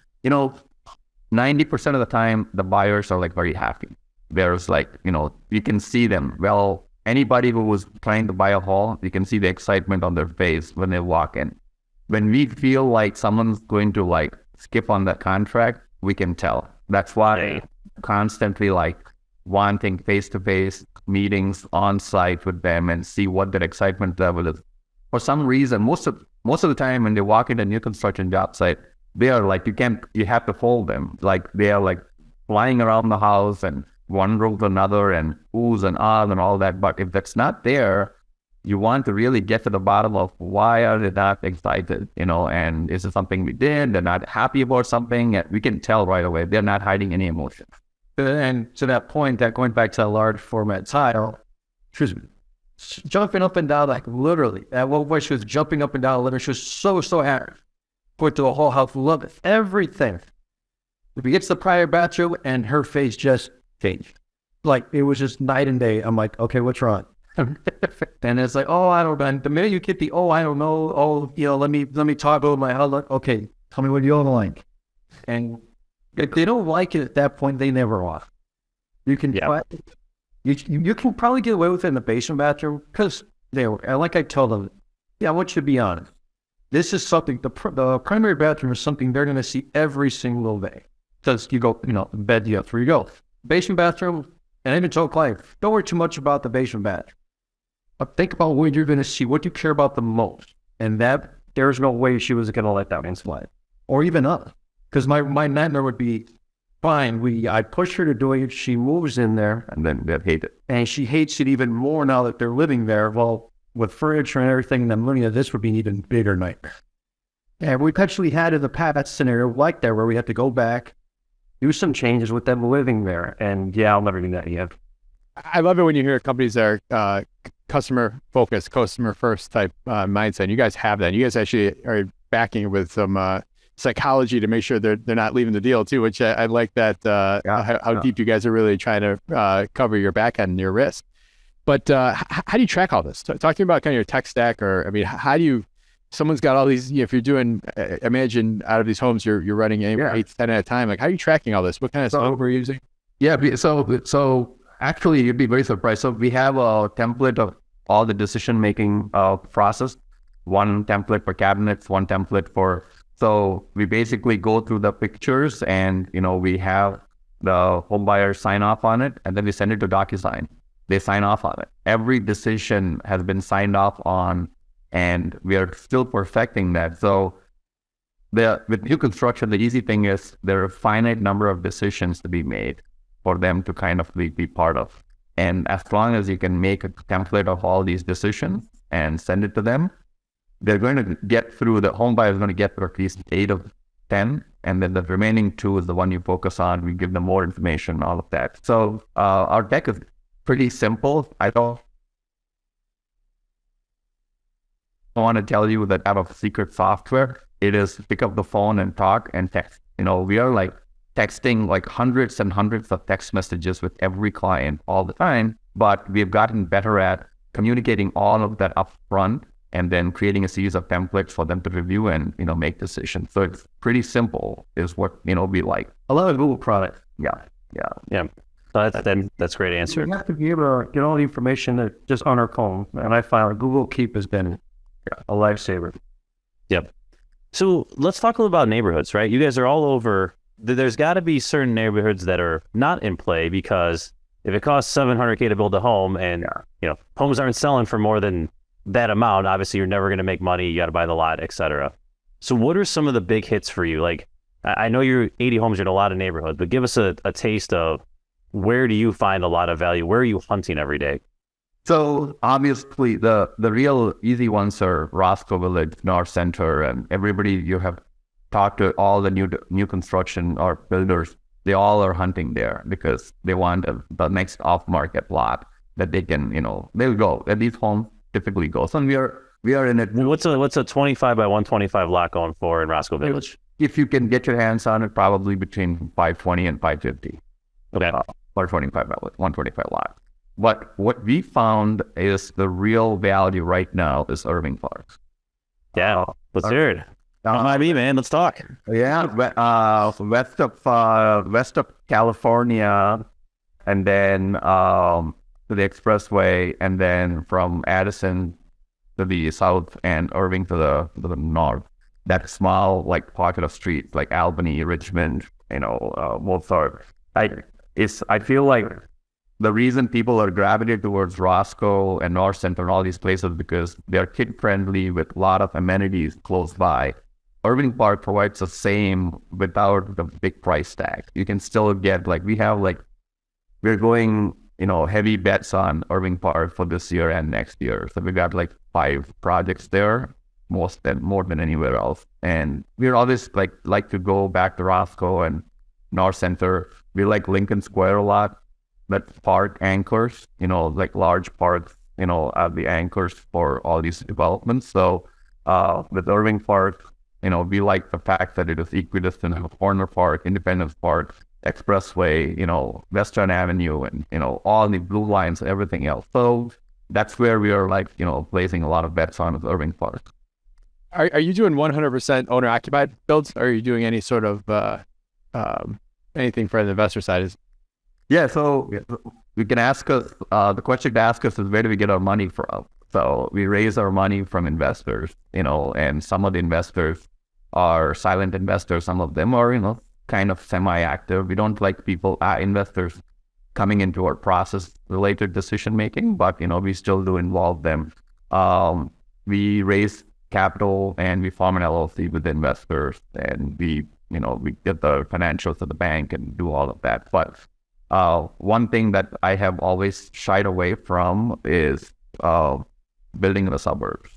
90% of the time, the buyers are very happy. There's you can see them. Well, anybody who was trying to buy a home, you can see the excitement on their face when they walk in. When we feel like someone's going to skip on that contract, we can tell. That's why constantly wanting face-to-face meetings on site with them and see what their excitement level is. For some reason, most of the time when they walk into a new construction job site, they are you have to hold them. They are flying around the house and one room to another and oohs and ahs and all that. But if that's not there, you want to really get to the bottom of why are they not excited, and is it something we did? They're not happy about something, and we can tell right away. They're not hiding any emotion. And to that point, that going back to that large format tile, she was jumping up and down, literally. At one point, she was jumping up and down, literally. She was so happy. Put to the whole house, love it, everything. We get to the prior bathroom, and her face just changed. It was just night and day. I'm like, okay, what's wrong? And it's oh, I don't know. The minute you get the, I don't know, let me talk about my outlook. Okay, tell me what you don't like. And if they don't like it at that point, they never are. You can you can probably get away with it in the basement bathroom, because like I told them, I want you to be honest. This is something, the primary bathroom is something they're going to see every single day. Because you go, bed, you have where you go. Basement bathroom, and I even told client, don't worry too much about the basement bathroom. But think about what you're going to see, what you care about the most. And that, there's no way she was going to let that one slide. Or even us. Because my nightmare would be, fine, I push her to do it, she moves in there. And then they hate it. And she hates it even more now that they're living there. Well, with furniture and everything, the money of this would be an even bigger nightmare. And we've actually had in the past scenario like that, where we have to go back, do some changes with them living there. And I'll never do that again. I love it when you hear companies that are customer focused, customer first type mindset. You guys have that. You guys actually are backing it with some psychology to make sure they're not leaving the deal too, which I like that, how deep you guys are really trying to cover your back end and your risk. But how do you track all this? Talk to me about kind of your tech stack, or, how do you, someone's got all these, if you're doing, imagine out of these homes, you're running 8 to 10 at a time. How are you tracking all this? What kind of software are you using? Yeah, so actually you'd be very surprised. So we have a template of all the decision-making process, one template for cabinets, one template for, so we basically go through the pictures and, we have the home buyer sign off on it, and then we send it to DocuSign. They sign off on it. Every decision has been signed off on, and we are still perfecting that. So with new construction, the easy thing is there are a finite number of decisions to be made for them to kind of be part of. And as long as you can make a template of all these decisions and send it to them, they're going to get through, the home buyer is going to get through at least 8 of 10. And then the remaining 2 is the one you focus on. We give them more information, all of that. So our tech is pretty simple. I don't want to tell you that I have a secret software. It is pick up the phone and talk and text. We are texting hundreds and hundreds of text messages with every client all the time, but we've gotten better at communicating all of that up front and then creating a series of templates for them to review and, make decisions. So it's pretty simple is what, we like. I love a Google product. Yeah. So that's a great answer. We have to be able to get all the information just on our phone. And I found Google Keep has been a lifesaver. Yep. So let's talk a little about neighborhoods, right? You guys are all over. There's got to be certain neighborhoods that are not in play, because if it costs $700K to build a home and, homes aren't selling for more than that amount, obviously you're never going to make money. You got to buy the lot, etc. So what are some of the big hits for you? I know you're 80 homes in a lot of neighborhoods, but give us a taste of, where do you find a lot of value? Where are you hunting every day? So obviously the real easy ones are Roscoe Village, North Center, and everybody you have talked to, all the new construction or builders, they all are hunting there because they want the next off-market lot that they can, they'll go. And these homes typically go. So we are in it. What's a 25 by 125 lot going for in Roscoe Village? If you can get your hands on it, probably between 520 and 550. Okay. Or 25 by 125 lot. But what we found is the real value right now is Irving Park. Yeah, let's hear it. Might be, man. Let's talk. Yeah, west of California, and then to the expressway, and then from Addison to the south and Irving to the north. That small pocket of streets like Albany, Richmond, Mozart. I feel like the reason people are gravitated towards Roscoe and North Center and all these places because they're kid friendly with a lot of amenities close by. Irving Park provides the same without the big price tag. You can still get we're going heavy bets on Irving Park for this year and next year. So we got 5 projects there, more than anywhere else. And we're always like to go back to Roscoe and North Center. We like Lincoln Square a lot. That park anchors, large parks, are the anchors for all these developments. So with Irving Park, we like the fact that it is equidistant of Corner Park, Independence Park, Expressway, Western Avenue, and, all the blue lines, everything else. So that's where we are placing a lot of bets on with Irving Park. Are you doing 100% owner occupied builds? Or are you doing any sort of anything for the investor side? Yeah, so we can ask us, the question to ask us is where do we get our money from? So we raise our money from investors, and some of the investors are silent investors. Some of them are, kind of semi-active. We don't like investors coming into our process-related decision-making, but, we still do involve them. We raise capital and we form an LLC with the investors, and we get the financials of the bank and do all of that. But one thing that I have always shied away from is building in the suburbs.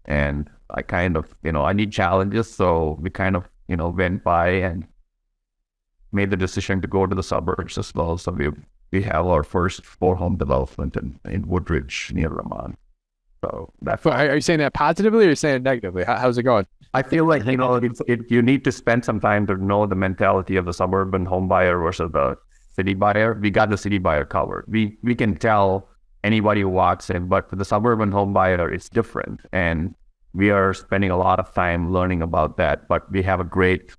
And I kind of, I need challenges. So we kind of, went by and made the decision to go to the suburbs as well. So we have our first 4-home development in Woodridge near Ramon. So that's. Are you saying that positively or are you saying it negatively? How's it going? I feel like, you need to spend some time to know the mentality of the suburban home buyer versus the city buyer. We got the city buyer covered. We can tell anybody who walks in, but for the suburban home buyer, it's different. And we are spending a lot of time learning about that, but we have a great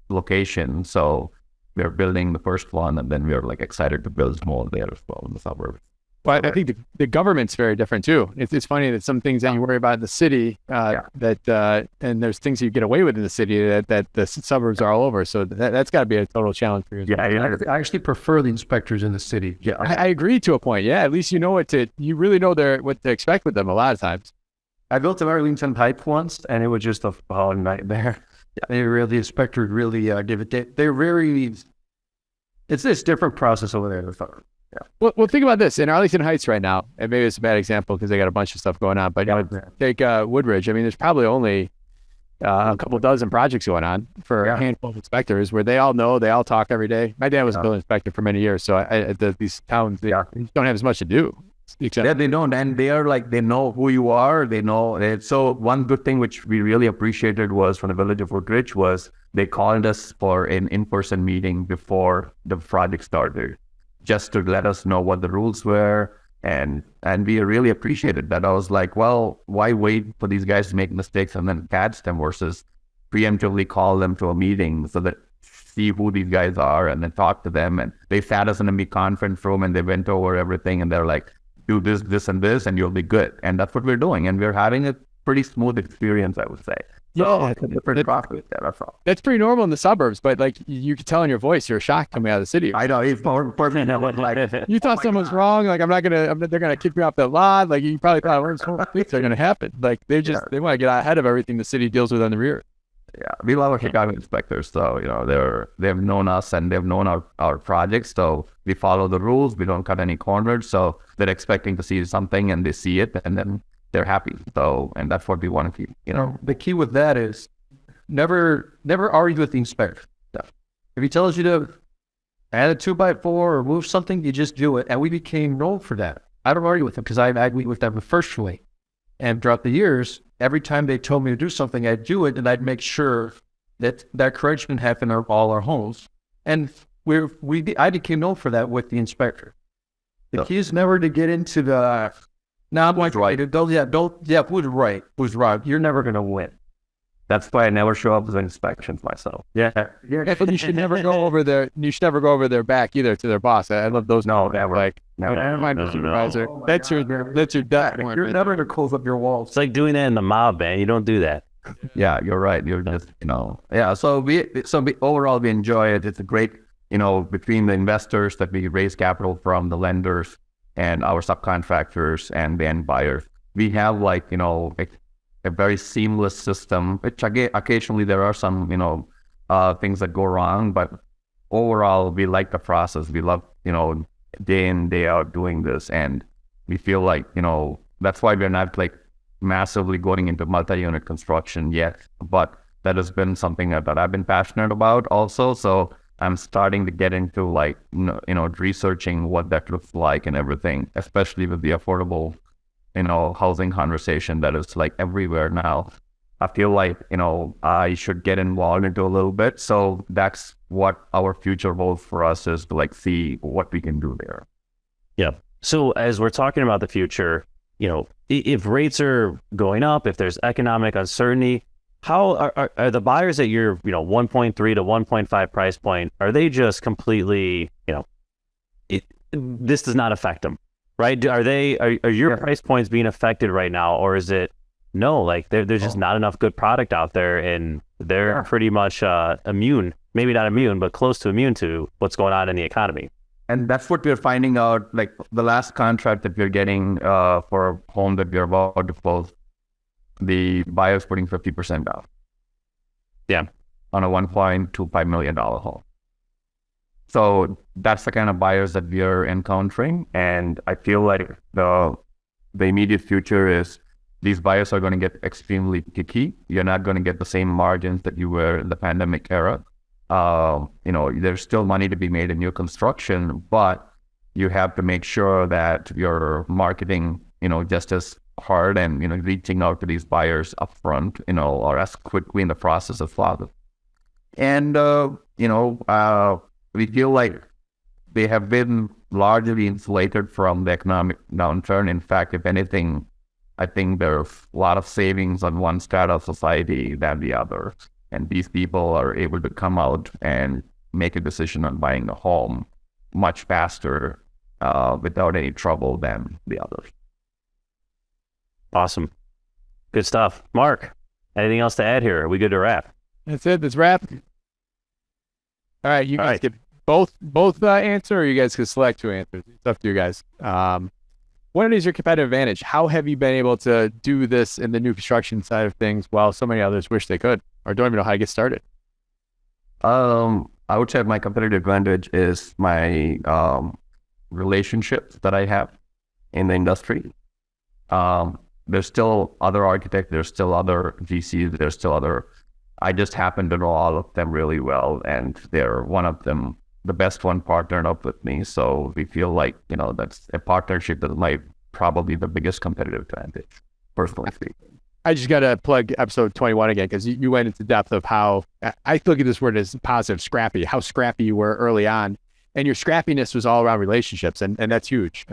location. So we're building the first one, and then we're excited to build more there as well in the suburbs. Well, I think the government's very different too. It's funny that some things that you worry about in the city, and there's things that you get away with in the city that the suburbs are all over. So that's got to be a total challenge for you. Yeah, I actually prefer the inspectors in the city. Yeah, I agree to a point. Yeah, at least you really know what to expect with them a lot of times. I built an Arlington Heights once, and it was just a nightmare. The inspectors really give it. They're very. It's this different process over there. Yeah. Well, think about this. In Arlington Heights right now, and maybe it's a bad example because they got a bunch of stuff going on, but take Woodridge. I mean, there's probably only a couple dozen projects going on for a handful of inspectors where they all know, they all talk every day. My dad was a building inspector for many years, so these towns, they don't have as much to do. Yeah, they don't, and they are they know who you are. They know. So one good thing which we really appreciated was from the village of Woodridge was they called us for an in-person meeting before the project started, just to let us know what the rules were, and we really appreciated that. I was like, well, why wait for these guys to make mistakes and then catch them versus preemptively call them to a meeting so that see who these guys are and then talk to them. And they sat us in a conference room and they went over everything and they're like, do this, this, and this, and you'll be good. And that's what we're doing. And we're having a pretty smooth experience, I would say. So it's a different profit there, that's all. That's pretty normal in the suburbs, but you can tell in your voice you're shocked coming out of the city. I know, it's perfect. You thought someone's wrong, they're gonna kick me off the lot. You probably thought they're gonna happen. They want to get ahead of everything the city deals with on the rear. Yeah, we love our Chicago inspectors. So, they've known us and they've known our projects. So we follow the rules. We don't cut any corners. So they're expecting to see something and they see it and then they're happy. So, and that's what we want to keep, The key with that is never argue with the inspector. If he tells you to add a 2x4 or move something, you just do it. And we became known for that. I don't argue with them because I agreed with them firstly. And throughout the years, every time they told me to do something, I'd do it, and I'd make sure that correction happened in all our homes. And I became known for that with the inspector. The key is never to get into the, I'm like, right. Who's right, who's wrong. You're never going to win. That's why I never show up with inspections myself. Yeah. But you should never go over their back either to their boss. I love those. No, never. Like, never. My supervisor. No. That's your duck. You're never going to close up your walls. It's like doing that in the mob, man. You don't do that. Yeah, you're right. You're just, yeah. So we overall, we enjoy it. It's a great, between the investors that we raise capital from, the lenders and our subcontractors and the end buyers, we have a very seamless system, which occasionally there are some, things that go wrong, but overall we like the process. We love, day in, day out doing this. And we feel like, that's why we're not like massively going into multi-unit construction yet, but that has been something that I've been passionate about also. So I'm starting to get into researching what that looks like and everything, especially with the affordable housing conversation that is like everywhere now. I feel like, I should get involved into a little bit. So that's what our future holds for us, is to see what we can do there. Yeah. So as we're talking about the future, if rates are going up, if there's economic uncertainty, how are the buyers at your, 1.3 to 1.5 price point, are they just completely, this does not affect them? Right? Are your price points being affected right now, or is it no? Like there's just not enough good product out there, and they're pretty much immune, maybe not immune, but close to immune to what's going on in the economy. And that's what we're finding out. Like the last contract that we're getting for a home that we're about to close, the buyer's putting 50% down. Yeah, on a $1.25 million home. So that's the kind of buyers that we are encountering. And I feel like the immediate future is these buyers are going to get extremely picky. You're not going to get the same margins that you were in the pandemic era. There's still money to be made in new construction, but you have to make sure that you're marketing, just as hard and, reaching out to these buyers upfront, or as quickly in the process as possible. And, we feel like they have been largely insulated from the economic downturn. In fact, if anything, I think there's a lot of savings on one strata of society than the other. And these people are able to come out and make a decision on buying a home much faster without any trouble than the others. Awesome. Good stuff. Mark, anything else to add here? Are we good to wrap? That's it. That's wrap. All right, you guys get both answer, or you guys can select two answers. It's up to you guys. What is your competitive advantage? How have you been able to do this in the new construction side of things while so many others wish they could or don't even know how to get started? I would say my competitive advantage is my relationships that I have in the industry. There's still other architects, there's still other GCs, there's still other. I just happen to know all of them really well, and they're one of them, the best one, partnered up with me. So we feel like, that's a partnership that might probably the biggest competitive advantage, personally speaking. I just got to plug episode 21 again, because you went into depth of how, I look at this word as positive, scrappy, how scrappy you were early on. And your scrappiness was all around relationships, and that's huge.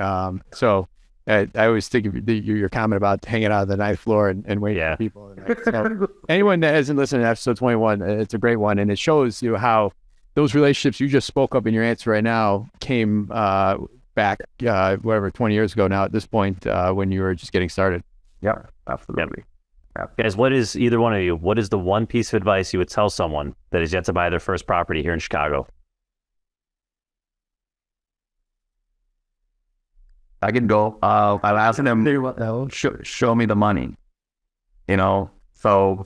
So I always think of your comment about hanging out on the ninth floor and waiting for people. So anyone that hasn't listened to episode 21, it's a great one. And it shows you how those relationships you just spoke of in your answer right now came back, 20 years ago now at this point, when you were just getting started. Yeah, absolutely. Yep. Guys, what is the one piece of advice you would tell someone that is yet to buy their first property here in Chicago? I can go. I'll ask them, show me the money. So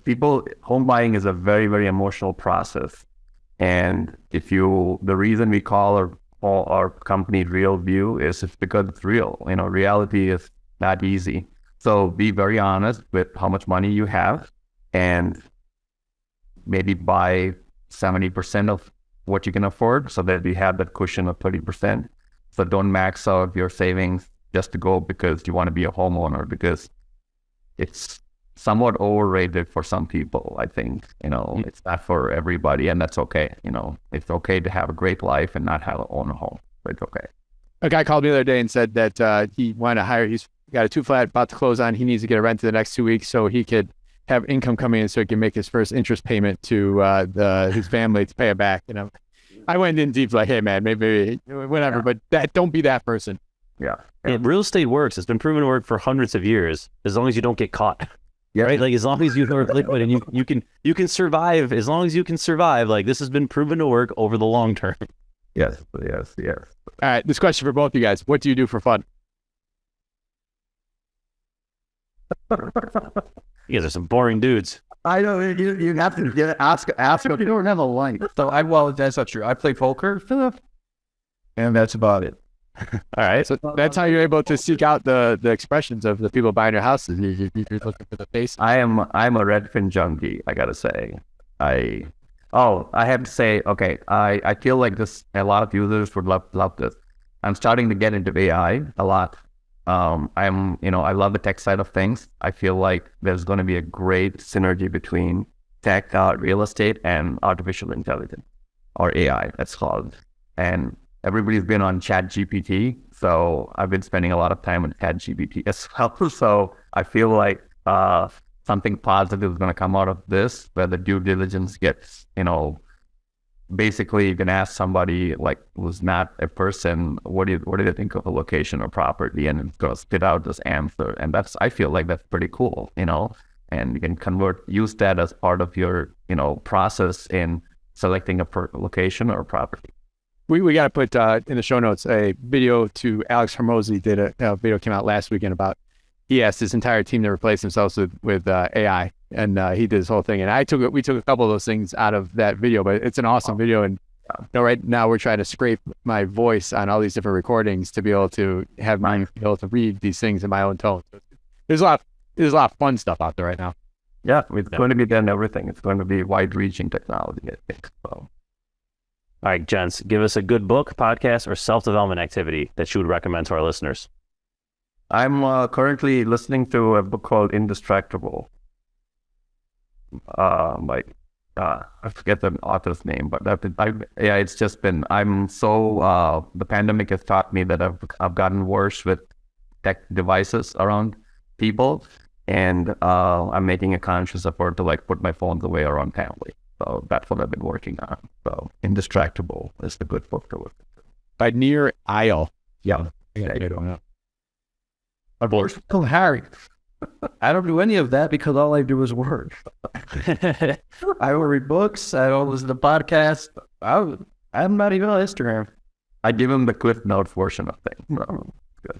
home buying is a very, very emotional process. And the reason we call our company Real View is it's because it's real. Reality is not easy. So be very honest with how much money you have and maybe buy 70% of what you can afford so that you have that cushion of 30%. So don't max out your savings just to go because you want to be a homeowner, because it's somewhat overrated for some people, I think. It's not for everybody, and that's okay. It's okay to have a great life and not own a home. But it's okay. A guy called me the other day and said that he wanted to hire, he's got a 2-flat about to close on. He needs to get a rent in the next 2 weeks so he could have income coming in so he can make his first interest payment to his family to pay it back. I went in deep like, hey man, maybe whatever, but don't be that person. Yeah. Real estate works. It's been proven to work for hundreds of years, as long as you don't get caught. Yeah. Right? Like as long as you are liquid and you can survive, as long as you can survive, like this has been proven to work over the long term. Yes. All right, this question for both you guys. What do you do for fun? You guys are some boring dudes. I know you have to ask if you don't have a life. So that's not true. I play poker, and that's about it. All right. So that's how you're able to seek out the expressions of the people buying your houses. You're looking for the face. I'm a Redfin junkie, I gotta say. I have to say, okay, I feel like a lot of users would love this. I'm starting to get into AI a lot. I love the tech side of things. I feel like there's going to be a great synergy between tech, real estate, and artificial intelligence, or AI, that's called. And everybody's been on ChatGPT, so I've been spending a lot of time on ChatGPT as well. So I feel like something positive is going to come out of this, where the due diligence gets, basically you can ask somebody like who's not a person, what do you think of a location or property, and it's going to spit out this answer. And I feel like that's pretty cool, and you can use that as part of your, process in selecting a location or property. We got to put in the show notes a video to 𝗥𝗲𝗹𝘁𝗍𝗃 did a video came out last weekend about, he asked his entire team to replace themselves with AI, and he did this whole thing. And we took a couple of those things out of that video, but it's an awesome video. And right now we're trying to scrape my voice on all these different recordings to be able to have me be able to read these things in my own tone. So there's a lot of fun stuff out there right now. Yeah, it's going to be done everything. It's going to be wide-reaching technology, I think. So. All right, gents, give us a good book, podcast, or self-development activity that you would recommend to our listeners. I'm currently listening to a book called Indestructible. I forget the author's name, but it's just been, the pandemic has taught me that I've gotten worse with tech devices around people, and I'm making a conscious effort to put my phones away around family. So that's what I've been working on. So Indestructible is the good book to look at. By Nir Eyal. Yeah. I don't know. Oh, Harry. I don't do any of that because all I do is work. I don't read books. I don't listen to podcasts. I'm not even on Instagram. I give him the Cliff Notes version of things.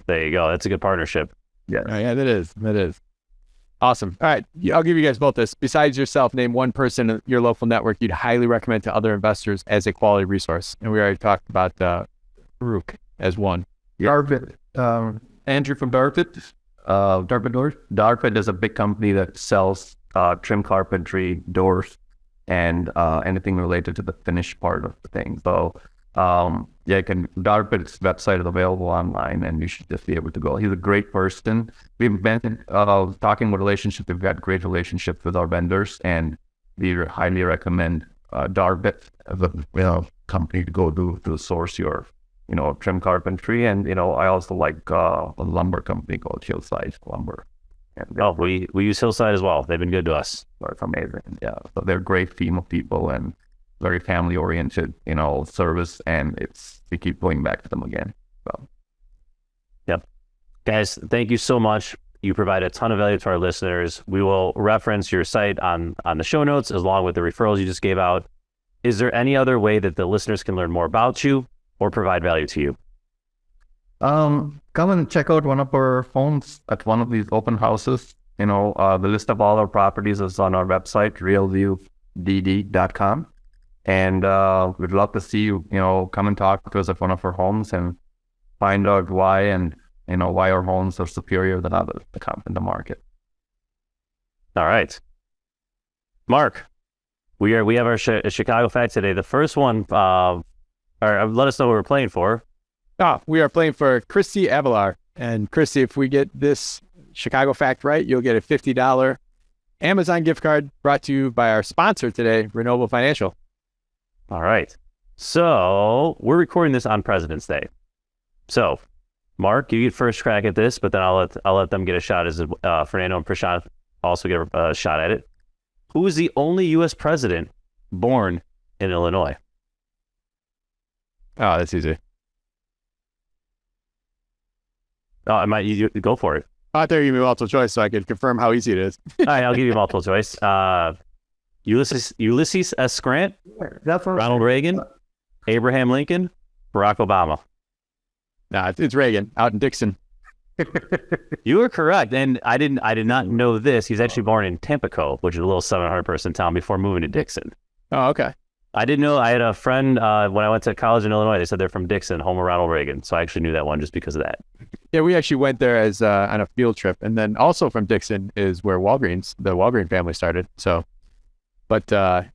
There you go. That's a good partnership. Yeah. Yeah, that is. Awesome. All right. I'll give you guys both this. Besides yourself, name one person in your local network you'd highly recommend to other investors as a quality resource. And we already talked about 𝗏𝗏 as one. Darvit. Andrew from Darvit. Darvit is a big company that sells trim carpentry, doors, and anything related to the finished part of the thing. So Darvit's website is available online, and you should just be able to go. He's a great person. We've been talking about relationships. We've got great relationships with our vendors, and we highly recommend Darvit as a company to go to source your trim carpentry. And I also like a lumber company called Hillside Lumber. And we use Hillside as well. They've been good to us. It's amazing. Yeah, so they're a great team of people and very family oriented, service, and we keep going back to them again. So. Yep. Guys, thank you so much. You provide a ton of value to our listeners. We will reference your site on the show notes along with the referrals you just gave out. Is there any other way that the listeners can learn more about you or provide value to you? Come and check out one of our phones at one of these open houses. the list of all our properties is on our website, realviewdd.com. And we'd love to see you, come and talk to us at one of our homes and find out why why our homes are superior than others that come in the market. All right. Mark, we have our Chicago fact today. The first one, let us know what we're playing for. We are playing for 𝗏𝗃𝗃𝗏𝗃. And Christy, if we get this Chicago fact right, you'll get a $50 Amazon gift card brought to you by our sponsor today, 𝗏𝗏𝗶𝗵𝗏 Financial. All right. So we're recording this on President's Day. So, Mark, you get first crack at this, but then I'll let them get a shot as Fernando and Prashanth also get a shot at it. Who is the only U.S. president born in Illinois? Oh, that's easy. You go for it. I thought you gave me multiple choice so I could confirm how easy it is. All right, I'll give you multiple choice. Ulysses S. Grant, Ronald Reagan, Abraham Lincoln, Barack Obama. Nah, it's Reagan out in Dixon. You were correct, and I did not know this. He's actually born in Tampico, which is a little 700-person town, before moving to Dixon. Oh, okay. I didn't know. I had a friend when I went to college in Illinois. They said they're from Dixon, home of Ronald Reagan. So I actually knew that one just because of that. Yeah, we actually went there as on a field trip, and then also from Dixon is where the Walgreen family started. So, but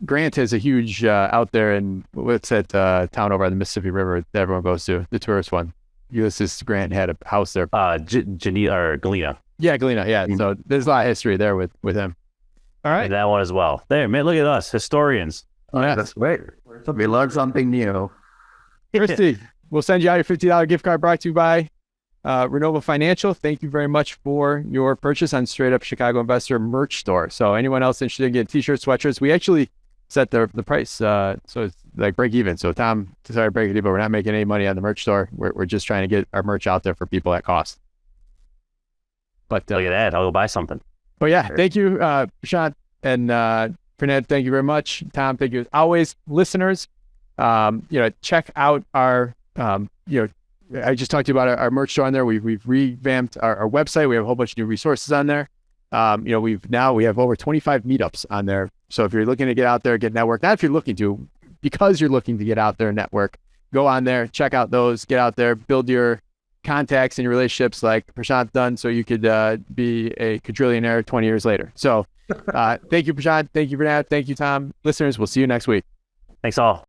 Grant is a huge out there in what's that town over on the Mississippi River that everyone goes to, the tourist one. Ulysses Grant had a house there. Galena. Yeah, Galena. Yeah. So there's a lot of history there with him. All right. And that one as well. There, man. Look at us, historians. Oh, yeah. That's great. We learned something new. Christy, we'll send you out your $50 gift card brought to you by 𝗏𝗏𝗶𝗵𝗏 Financial. Thank you very much for your purchase on Straight Up Chicago Investor merch store. So anyone else interested in getting t-shirts, sweatshirts, we actually set the price so it's like break even. So Tom, sorry, break even, but we're not making any money on the merch store. We're just trying to get our merch out there for people at cost. But look at that. I'll go buy something. But yeah, thank you, Prashanth and Fernando, thank you very much. Tom, thank you as always. Listeners, check out our, I just talked to you about our merch store on there. We've revamped our website. We have a whole bunch of new resources on there. We have over 25 meetups on there. So if you're looking to get out there, get network, not if you're looking to, because you're looking to get out there and network, go on there, check out those, get out there, build your contacts and your relationships like Prashanth done so you could be a quadrillionaire 20 years later. So thank you, Prashanth. Thank you, Fernando. Thank you, Tom. Listeners, we'll see you next week. Thanks all.